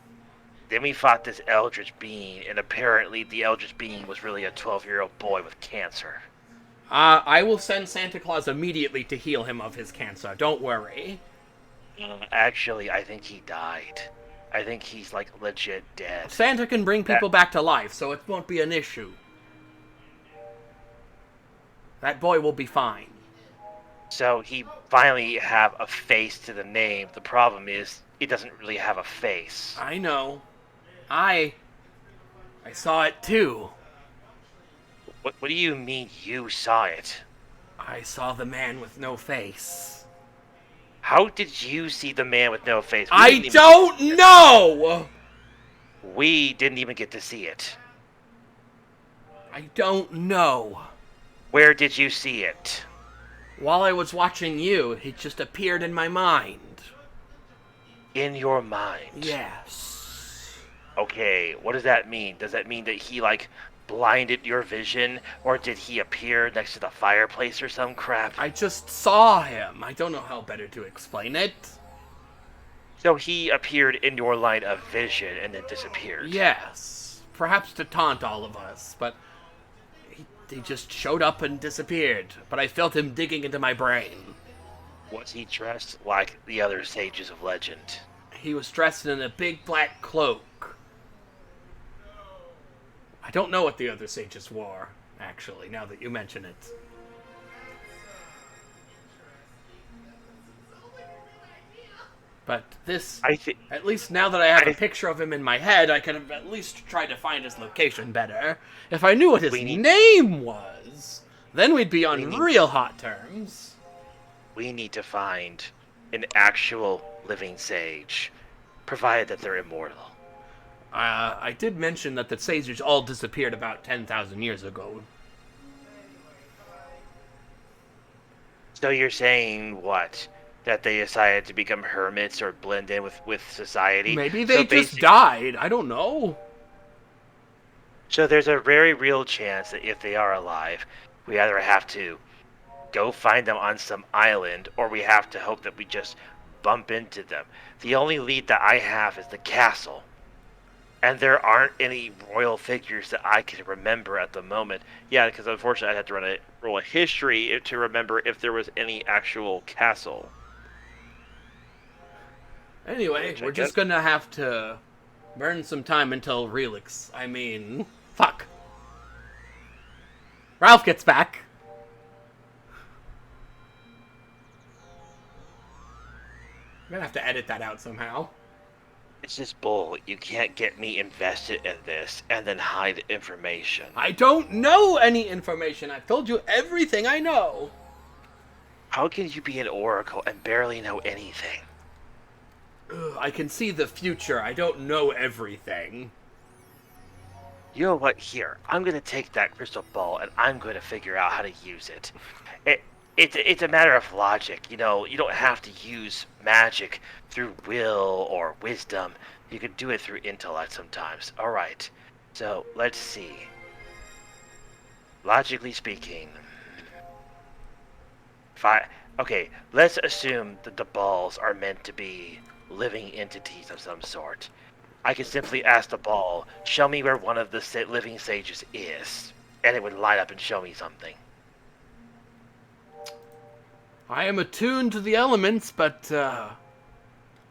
Speaker 2: Then we fought this Eldritch Being, and apparently the Eldritch Being was really a 12-year-old boy with cancer.
Speaker 1: I will send Santa Claus immediately to heal him of his cancer. Don't worry.
Speaker 2: Actually, I think he died. I think he's like legit dead.
Speaker 1: Santa can bring people back to life, so it won't be an issue. That boy will be fine.
Speaker 2: So he finally have a face to the name. The problem is, it doesn't really have a face.
Speaker 1: I know. I saw it too.
Speaker 2: What do you mean you saw it?
Speaker 1: I saw the man with no face.
Speaker 2: How did you see the man with no face?
Speaker 1: I don't know!
Speaker 2: We didn't even get to see it.
Speaker 1: I don't know.
Speaker 2: Where did you see it?
Speaker 1: While I was watching you, it just appeared in my mind.
Speaker 2: In your mind?
Speaker 1: Yes.
Speaker 2: Okay, what does that mean? Does that mean that he, like, blinded your vision? Or did he appear next to the fireplace or some crap?
Speaker 1: I just saw him. I don't know how better to explain it.
Speaker 2: So he appeared in your line of vision and then disappeared?
Speaker 1: Yes. Perhaps to taunt all of us, but he just showed up and disappeared. But I felt him digging into my brain.
Speaker 2: Was he dressed like the other sages of legend?
Speaker 1: He was dressed in a big black cloak. I don't know what the other sages wore, actually, now that you mention it. But this, at least now that I have a picture of him in my head, I could have at least tried to find his location better. If I knew what his name was, then we'd be on real hot terms.
Speaker 2: We need to find an actual living sage, provided that they're immortal.
Speaker 1: I did mention that the sages all disappeared about 10,000 years ago.
Speaker 2: So you're saying what? That they decided to become hermits or blend in with society?
Speaker 1: Maybe they just died. I don't know.
Speaker 2: So there's a very real chance that if they are alive, we either have to go find them on some island, or we have to hope that we just bump into them. The only lead that I have is the castle. And there aren't any royal figures that I can remember at the moment. Yeah, because unfortunately I'd have to roll a history to remember if there was any actual castle.
Speaker 1: Anyway, we're just gonna have to Burn some time until fuck. Ralph gets back. I'm gonna have to edit that out somehow.
Speaker 2: It's just bull. You can't get me invested in this and then hide information.
Speaker 1: I don't know any information. I've told you everything I know.
Speaker 2: How can you be an oracle and barely know anything?
Speaker 1: Ugh, I can see the future. I don't know everything.
Speaker 2: You know what? Here, I'm gonna take that crystal ball and I'm gonna figure out how to use it. It's a matter of logic. You know, you don't have to use magic through will or wisdom. You can do it through intellect sometimes. All right. So let's see. Logically speaking, okay, let's assume that the balls are meant to be living entities of some sort. I could simply ask the ball, show me where one of the living sages is, and it would light up and show me something.
Speaker 1: I am attuned to the elements, but I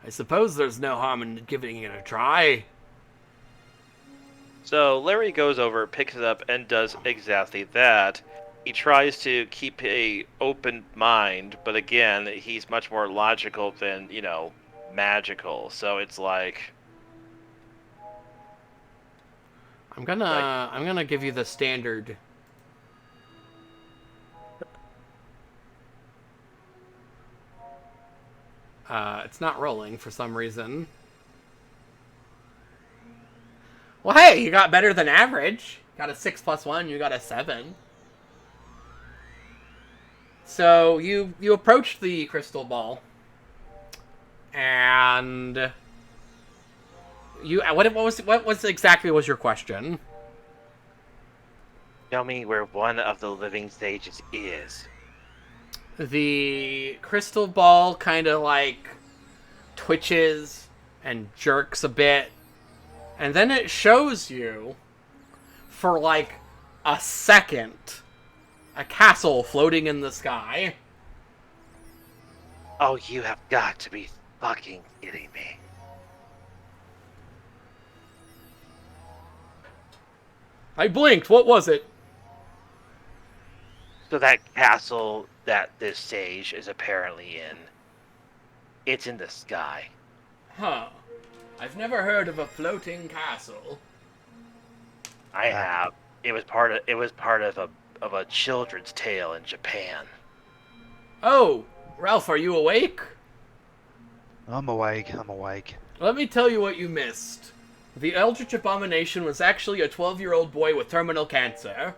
Speaker 1: suppose there's no harm in giving it a try.
Speaker 2: So Larry goes over, picks it up, and does exactly that. He tries to keep a open mind, but again, he's much more logical than, magical. So it's like...
Speaker 1: I'm gonna give you the standard. It's not rolling for some reason. Well, hey, you got better than average. Got a 6 + 1, you got a 7. So you approached the crystal ball, and what was exactly was your question?
Speaker 2: Tell me where one of the living sages is.
Speaker 1: The crystal ball kind of like twitches and jerks a bit, and then it shows you for like a second a castle floating in the sky.
Speaker 2: Oh, you have got to be fucking kidding me.
Speaker 1: I blinked. What was it?
Speaker 2: So that castle that this sage is apparently in, it's in the sky.
Speaker 1: Huh. I've never heard of a floating castle.
Speaker 2: I have. It was part of a children's tale in Japan.
Speaker 1: Oh, Ralph, are you awake?
Speaker 3: I'm awake.
Speaker 1: Let me tell you what you missed. The Eldritch Abomination was actually a 12-year-old boy with terminal cancer.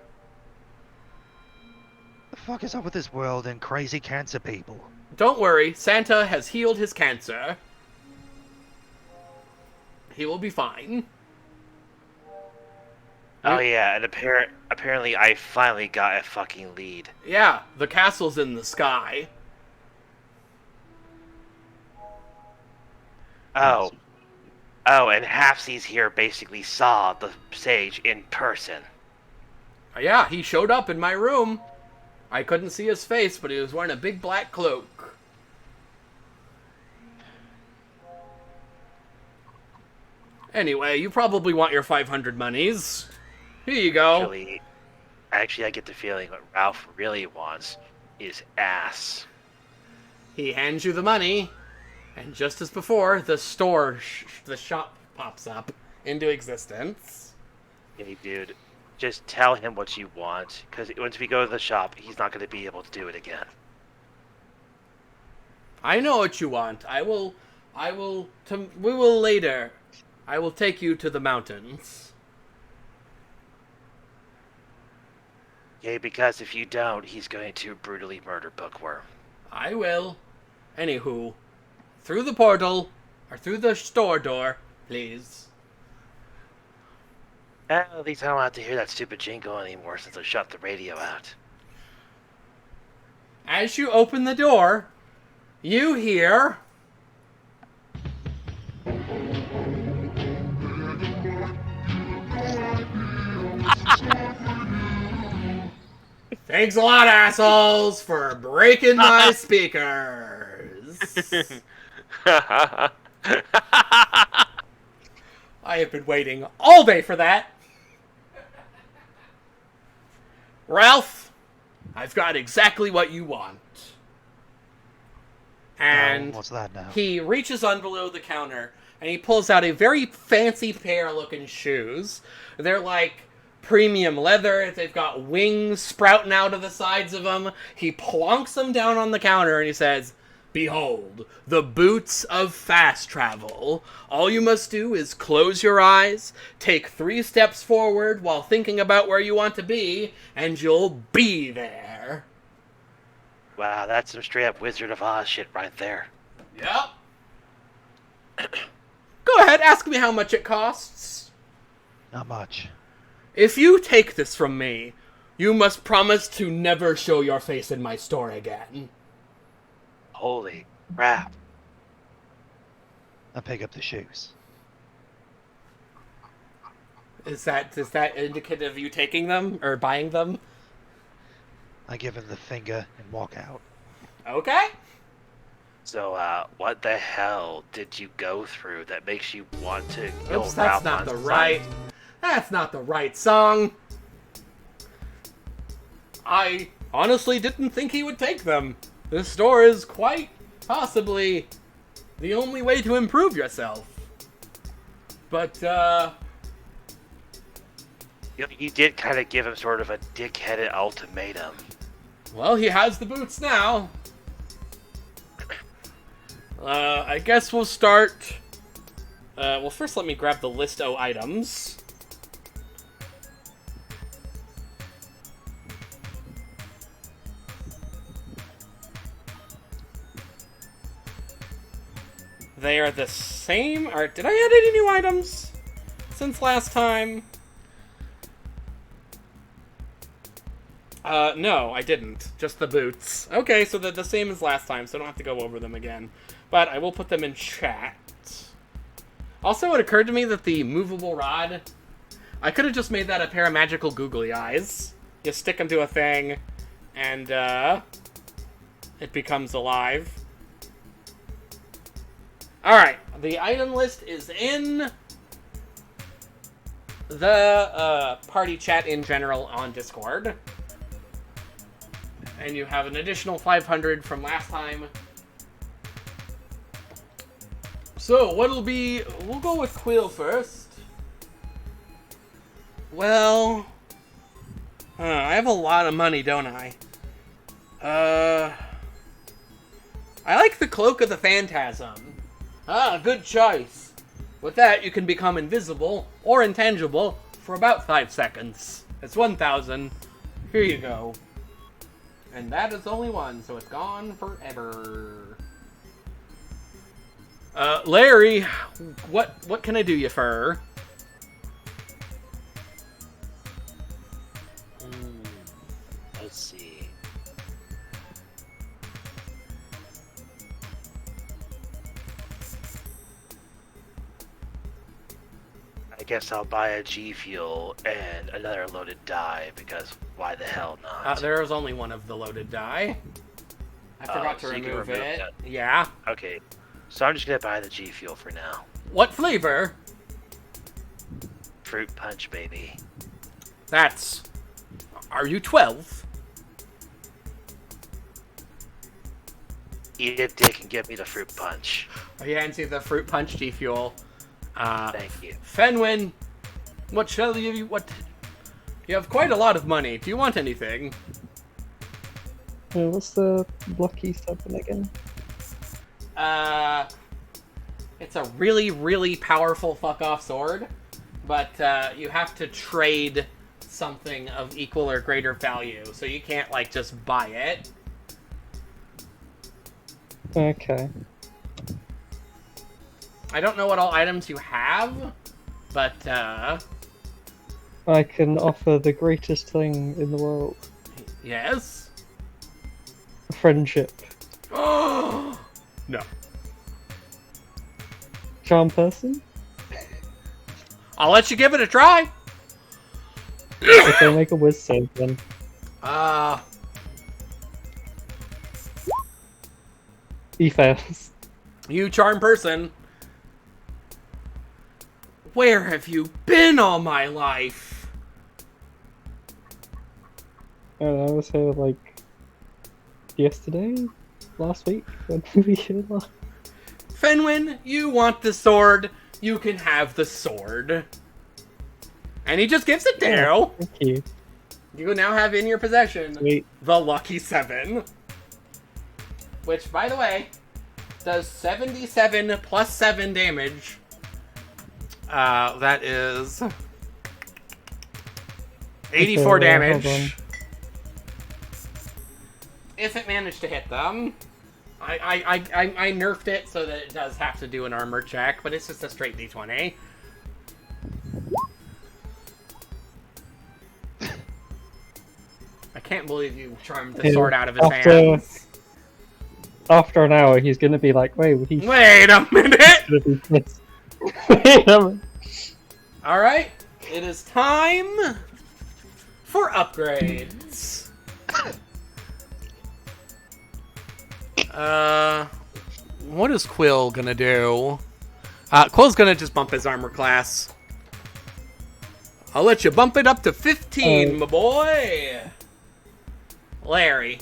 Speaker 3: The fuck is up with this world and crazy cancer people?
Speaker 1: Don't worry, Santa has healed his cancer. He will be fine.
Speaker 2: Oh yeah, and apparently I finally got a fucking lead.
Speaker 1: Yeah, the castle's in the sky.
Speaker 2: Oh, and Halfsies here basically saw the sage in person.
Speaker 1: Yeah, he showed up in my room. I couldn't see his face, but he was wearing a big black cloak. Anyway, you probably want your 500 monies. Here you go.
Speaker 2: Actually, I get the feeling what Ralph really wants is ass.
Speaker 1: He hands you the money, and just as before, the shop pops up into existence.
Speaker 2: Hey, dude, just tell him what you want, because once we go to the shop, he's not going to be able to do it again.
Speaker 1: I know what you want. We will later. I will take you to the mountains.
Speaker 2: Okay, because if you don't, he's going to brutally murder Bookworm.
Speaker 1: I will. Anywho, through the portal, or through the store door, please.
Speaker 2: At least I don't have to hear that stupid jingle anymore since I shut the radio out.
Speaker 1: As you open the door, you hear... Thanks a lot, assholes, for breaking my speakers. I have been waiting all day for that. Ralph, I've got exactly what you want. And
Speaker 3: what's that now?
Speaker 1: he reaches on below the counter and he pulls out a very fancy pair looking shoes. They're like premium leather. They've got wings sprouting out of the sides of them. He plonks them down on the counter and he says, "Behold, the boots of fast travel. All you must do is close your eyes, take 3 steps forward while thinking about where you want to be, and you'll be there."
Speaker 6: Wow, that's some straight up Wizard of Oz shit right there.
Speaker 1: Yep. Go ahead, ask me how much it costs.
Speaker 3: Not much.
Speaker 1: If you take this from me, you must promise to never show your face in my store again.
Speaker 6: Holy crap.
Speaker 3: I pick up the shoes.
Speaker 1: Is that indicative of you taking them or buying them?
Speaker 3: I give him the finger and walk out.
Speaker 1: Okay.
Speaker 6: So, what the hell did you go through that makes you want to kill
Speaker 1: Oops,
Speaker 6: Ralph
Speaker 1: that's not
Speaker 6: on
Speaker 1: the
Speaker 6: sight?
Speaker 1: right. That's not the right song. I honestly didn't think he would take them. This store is quite possibly the only way to improve yourself. But,
Speaker 6: You did kind of give him sort of a dick-headed ultimatum.
Speaker 1: well, he has the boots now. I guess we'll start... well, first let me grab the list of items. They are the same? Or did I add any new items since last time? No, I didn't. Just the boots. Okay, so they're the same as last time, so I don't have to go over them again. But I will put them in chat. Also, it occurred to me that the movable rod... I could have just made that a pair of magical googly eyes. You stick them to a thing, and, it becomes alive. Alright, the item list is in the, party chat in general on Discord. And you have an additional 500 from last time. So, what'll be... We'll go with Quill first. Well... I have a lot of money, don't I? I like the Cloak of the Phantasm. Ah, good choice. With that, you can become invisible or intangible for about 5 seconds. It's 1,000. Here you go. And that is only one, so it's gone forever. Larry, what can I do you for?
Speaker 6: Let's see. I guess I'll buy a G Fuel and another loaded die, because why the hell not?
Speaker 1: There is only one of the loaded die. I forgot to
Speaker 6: so you can
Speaker 1: remove
Speaker 6: remove
Speaker 1: it.
Speaker 6: that.
Speaker 1: Yeah.
Speaker 6: Okay, so I'm just gonna buy the G Fuel for now.
Speaker 1: What flavor?
Speaker 6: Fruit punch, baby.
Speaker 1: That's... Are you 12?
Speaker 6: Eat a dick and give me the fruit punch.
Speaker 1: Oh, yeah, and see the fruit punch G Fuel.
Speaker 6: Thank you.
Speaker 1: Fenwin, what shall you... What... You have quite a lot of money. Do you want anything?
Speaker 4: What's the blocky 7 again?
Speaker 1: It's a really, really powerful fuck-off sword, but you have to trade something of equal or greater value, so you can't, like, just buy it.
Speaker 4: Okay.
Speaker 1: I don't know what all items you have, but,
Speaker 4: I can offer the greatest thing in the world.
Speaker 1: yes?
Speaker 4: Friendship.
Speaker 1: No.
Speaker 4: Charm person?
Speaker 1: I'll let you give it a try.
Speaker 4: Okay, make a whiz save then. He fails.
Speaker 1: You charm person. Where have you been all my life?
Speaker 4: I was here like yesterday, last week. When were we here last?
Speaker 1: Fenwin, you want the sword, you can have the sword. And he just gives it to you.
Speaker 4: Thank you.
Speaker 1: You now have in your possession
Speaker 4: Sweet.
Speaker 1: the Lucky 7. Which, by the way, does 77 plus 7 damage. That is 84
Speaker 4: Okay, hold on.
Speaker 1: damage. If it managed to hit them. I nerfed it so that it does have to do an armor check, but it's just a straight d20. I can't believe you charmed the
Speaker 4: Yeah,
Speaker 1: sword out of his
Speaker 4: after-
Speaker 1: hands.
Speaker 4: After an hour, he's gonna be like, wait, he's
Speaker 1: Wait a minute!
Speaker 4: gonna be pissed. Wait a minute.
Speaker 1: Alright, it is time for upgrades. What is Quill gonna do? Quill's gonna just bump his armor class. I'll let you bump it up to 15, my boy. Larry.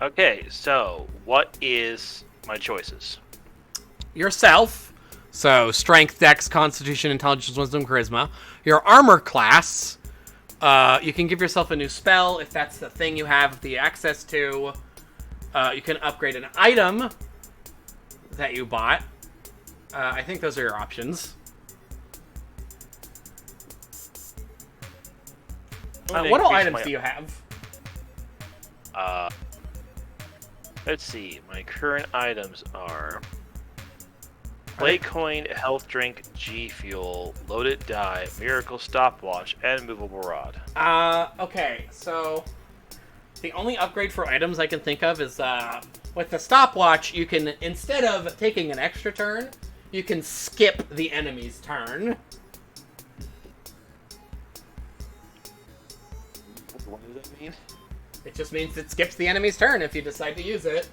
Speaker 2: Okay, so what is my choices?
Speaker 1: Yourself. So, strength, dex, constitution, intelligence, wisdom, charisma. Your armor class. You can give yourself a new spell if that's the thing you have the access to. You can upgrade an item that you bought. I think those are your options. What all items do you have?
Speaker 2: Let's see. My current items are Play Coin, Health Drink, G Fuel, Loaded Die, Miracle Stopwatch, and Movable Rod.
Speaker 1: Okay, so the only upgrade for items I can think of is with the stopwatch, you can, instead of taking an extra turn, you can skip the enemy's turn.
Speaker 2: What does that mean?
Speaker 1: It just means it skips the enemy's turn if you decide to use it.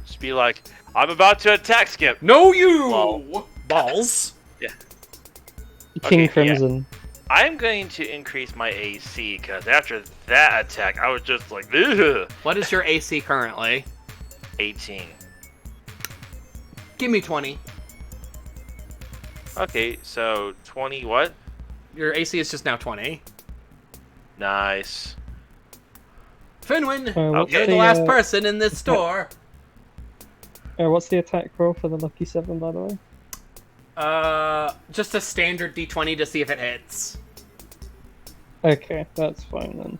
Speaker 2: Just be like, I'm about to attack skip.
Speaker 1: No, you!
Speaker 2: Lol.
Speaker 1: Balls.
Speaker 4: King
Speaker 2: Okay,
Speaker 4: Crimson.
Speaker 2: I'm going to increase my AC, because after that attack, I was just like, ugh.
Speaker 1: What is your AC currently?
Speaker 2: 18.
Speaker 1: Give me 20.
Speaker 2: Okay, so 20 what?
Speaker 1: Your AC is just now 20.
Speaker 2: Nice.
Speaker 1: Finwin,
Speaker 4: what's
Speaker 1: you're the last person in this store.
Speaker 4: What's the attack roll for the Lucky 7, by the way?
Speaker 1: Just a standard d20 to see if it hits.
Speaker 4: Okay, that's fine then.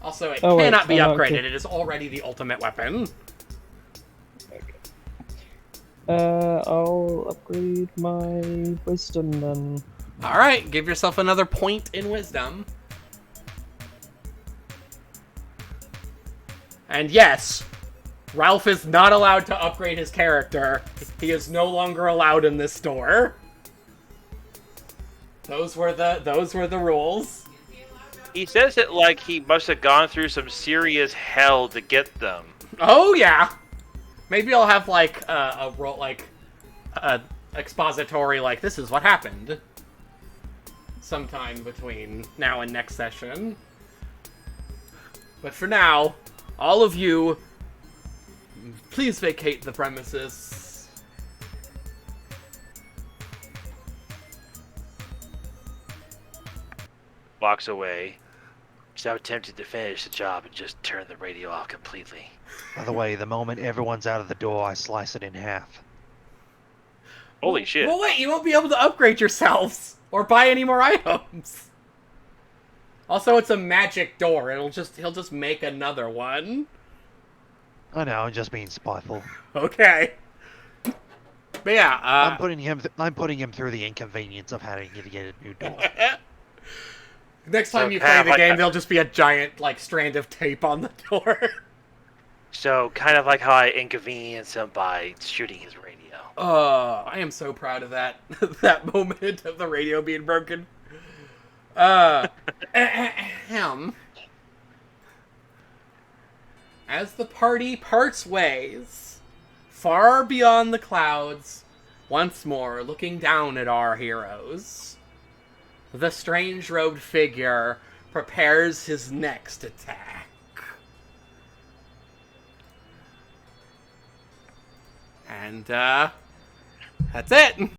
Speaker 1: Also, it
Speaker 4: Oh, wait,
Speaker 1: cannot be
Speaker 4: oh,
Speaker 1: upgraded.
Speaker 4: okay.
Speaker 1: It is already the ultimate weapon.
Speaker 4: I'll upgrade my wisdom then.
Speaker 1: Alright, give yourself another point in wisdom. And yes, Ralph is not allowed to upgrade his character. He is no longer allowed in this store. Those were the rules.
Speaker 2: He says it like he must have gone through some serious hell to get them.
Speaker 1: Oh yeah. Maybe I'll have like a roll, like a expository, like this is what happened. Sometime between now and next session. But for now, all of you, please vacate the premises.
Speaker 2: Walks away. So tempted to finish the job and just turn the radio off completely.
Speaker 3: By the way, the moment everyone's out of the door, I slice it in half.
Speaker 2: Holy shit.
Speaker 1: Well, wait, you won't be able to upgrade yourselves or buy any more items. Also, it's a magic door. He'll just make another one.
Speaker 3: I know, I'm just being spiteful.
Speaker 1: Okay. But yeah,
Speaker 3: I'm putting him through the inconvenience of having to get a new door.
Speaker 1: next time
Speaker 2: So
Speaker 1: you
Speaker 2: kind
Speaker 1: play
Speaker 2: of
Speaker 1: the
Speaker 2: like
Speaker 1: game,
Speaker 2: a-
Speaker 1: there'll just be a giant like strand of tape on the door.
Speaker 2: So, kind of like how I inconvenience him by shooting his radio.
Speaker 1: I am so proud of that that moment of the radio being broken. Ahem. As the party parts ways, far beyond the clouds once more looking down at our heroes, the strange-robed figure prepares his next attack. And, that's it!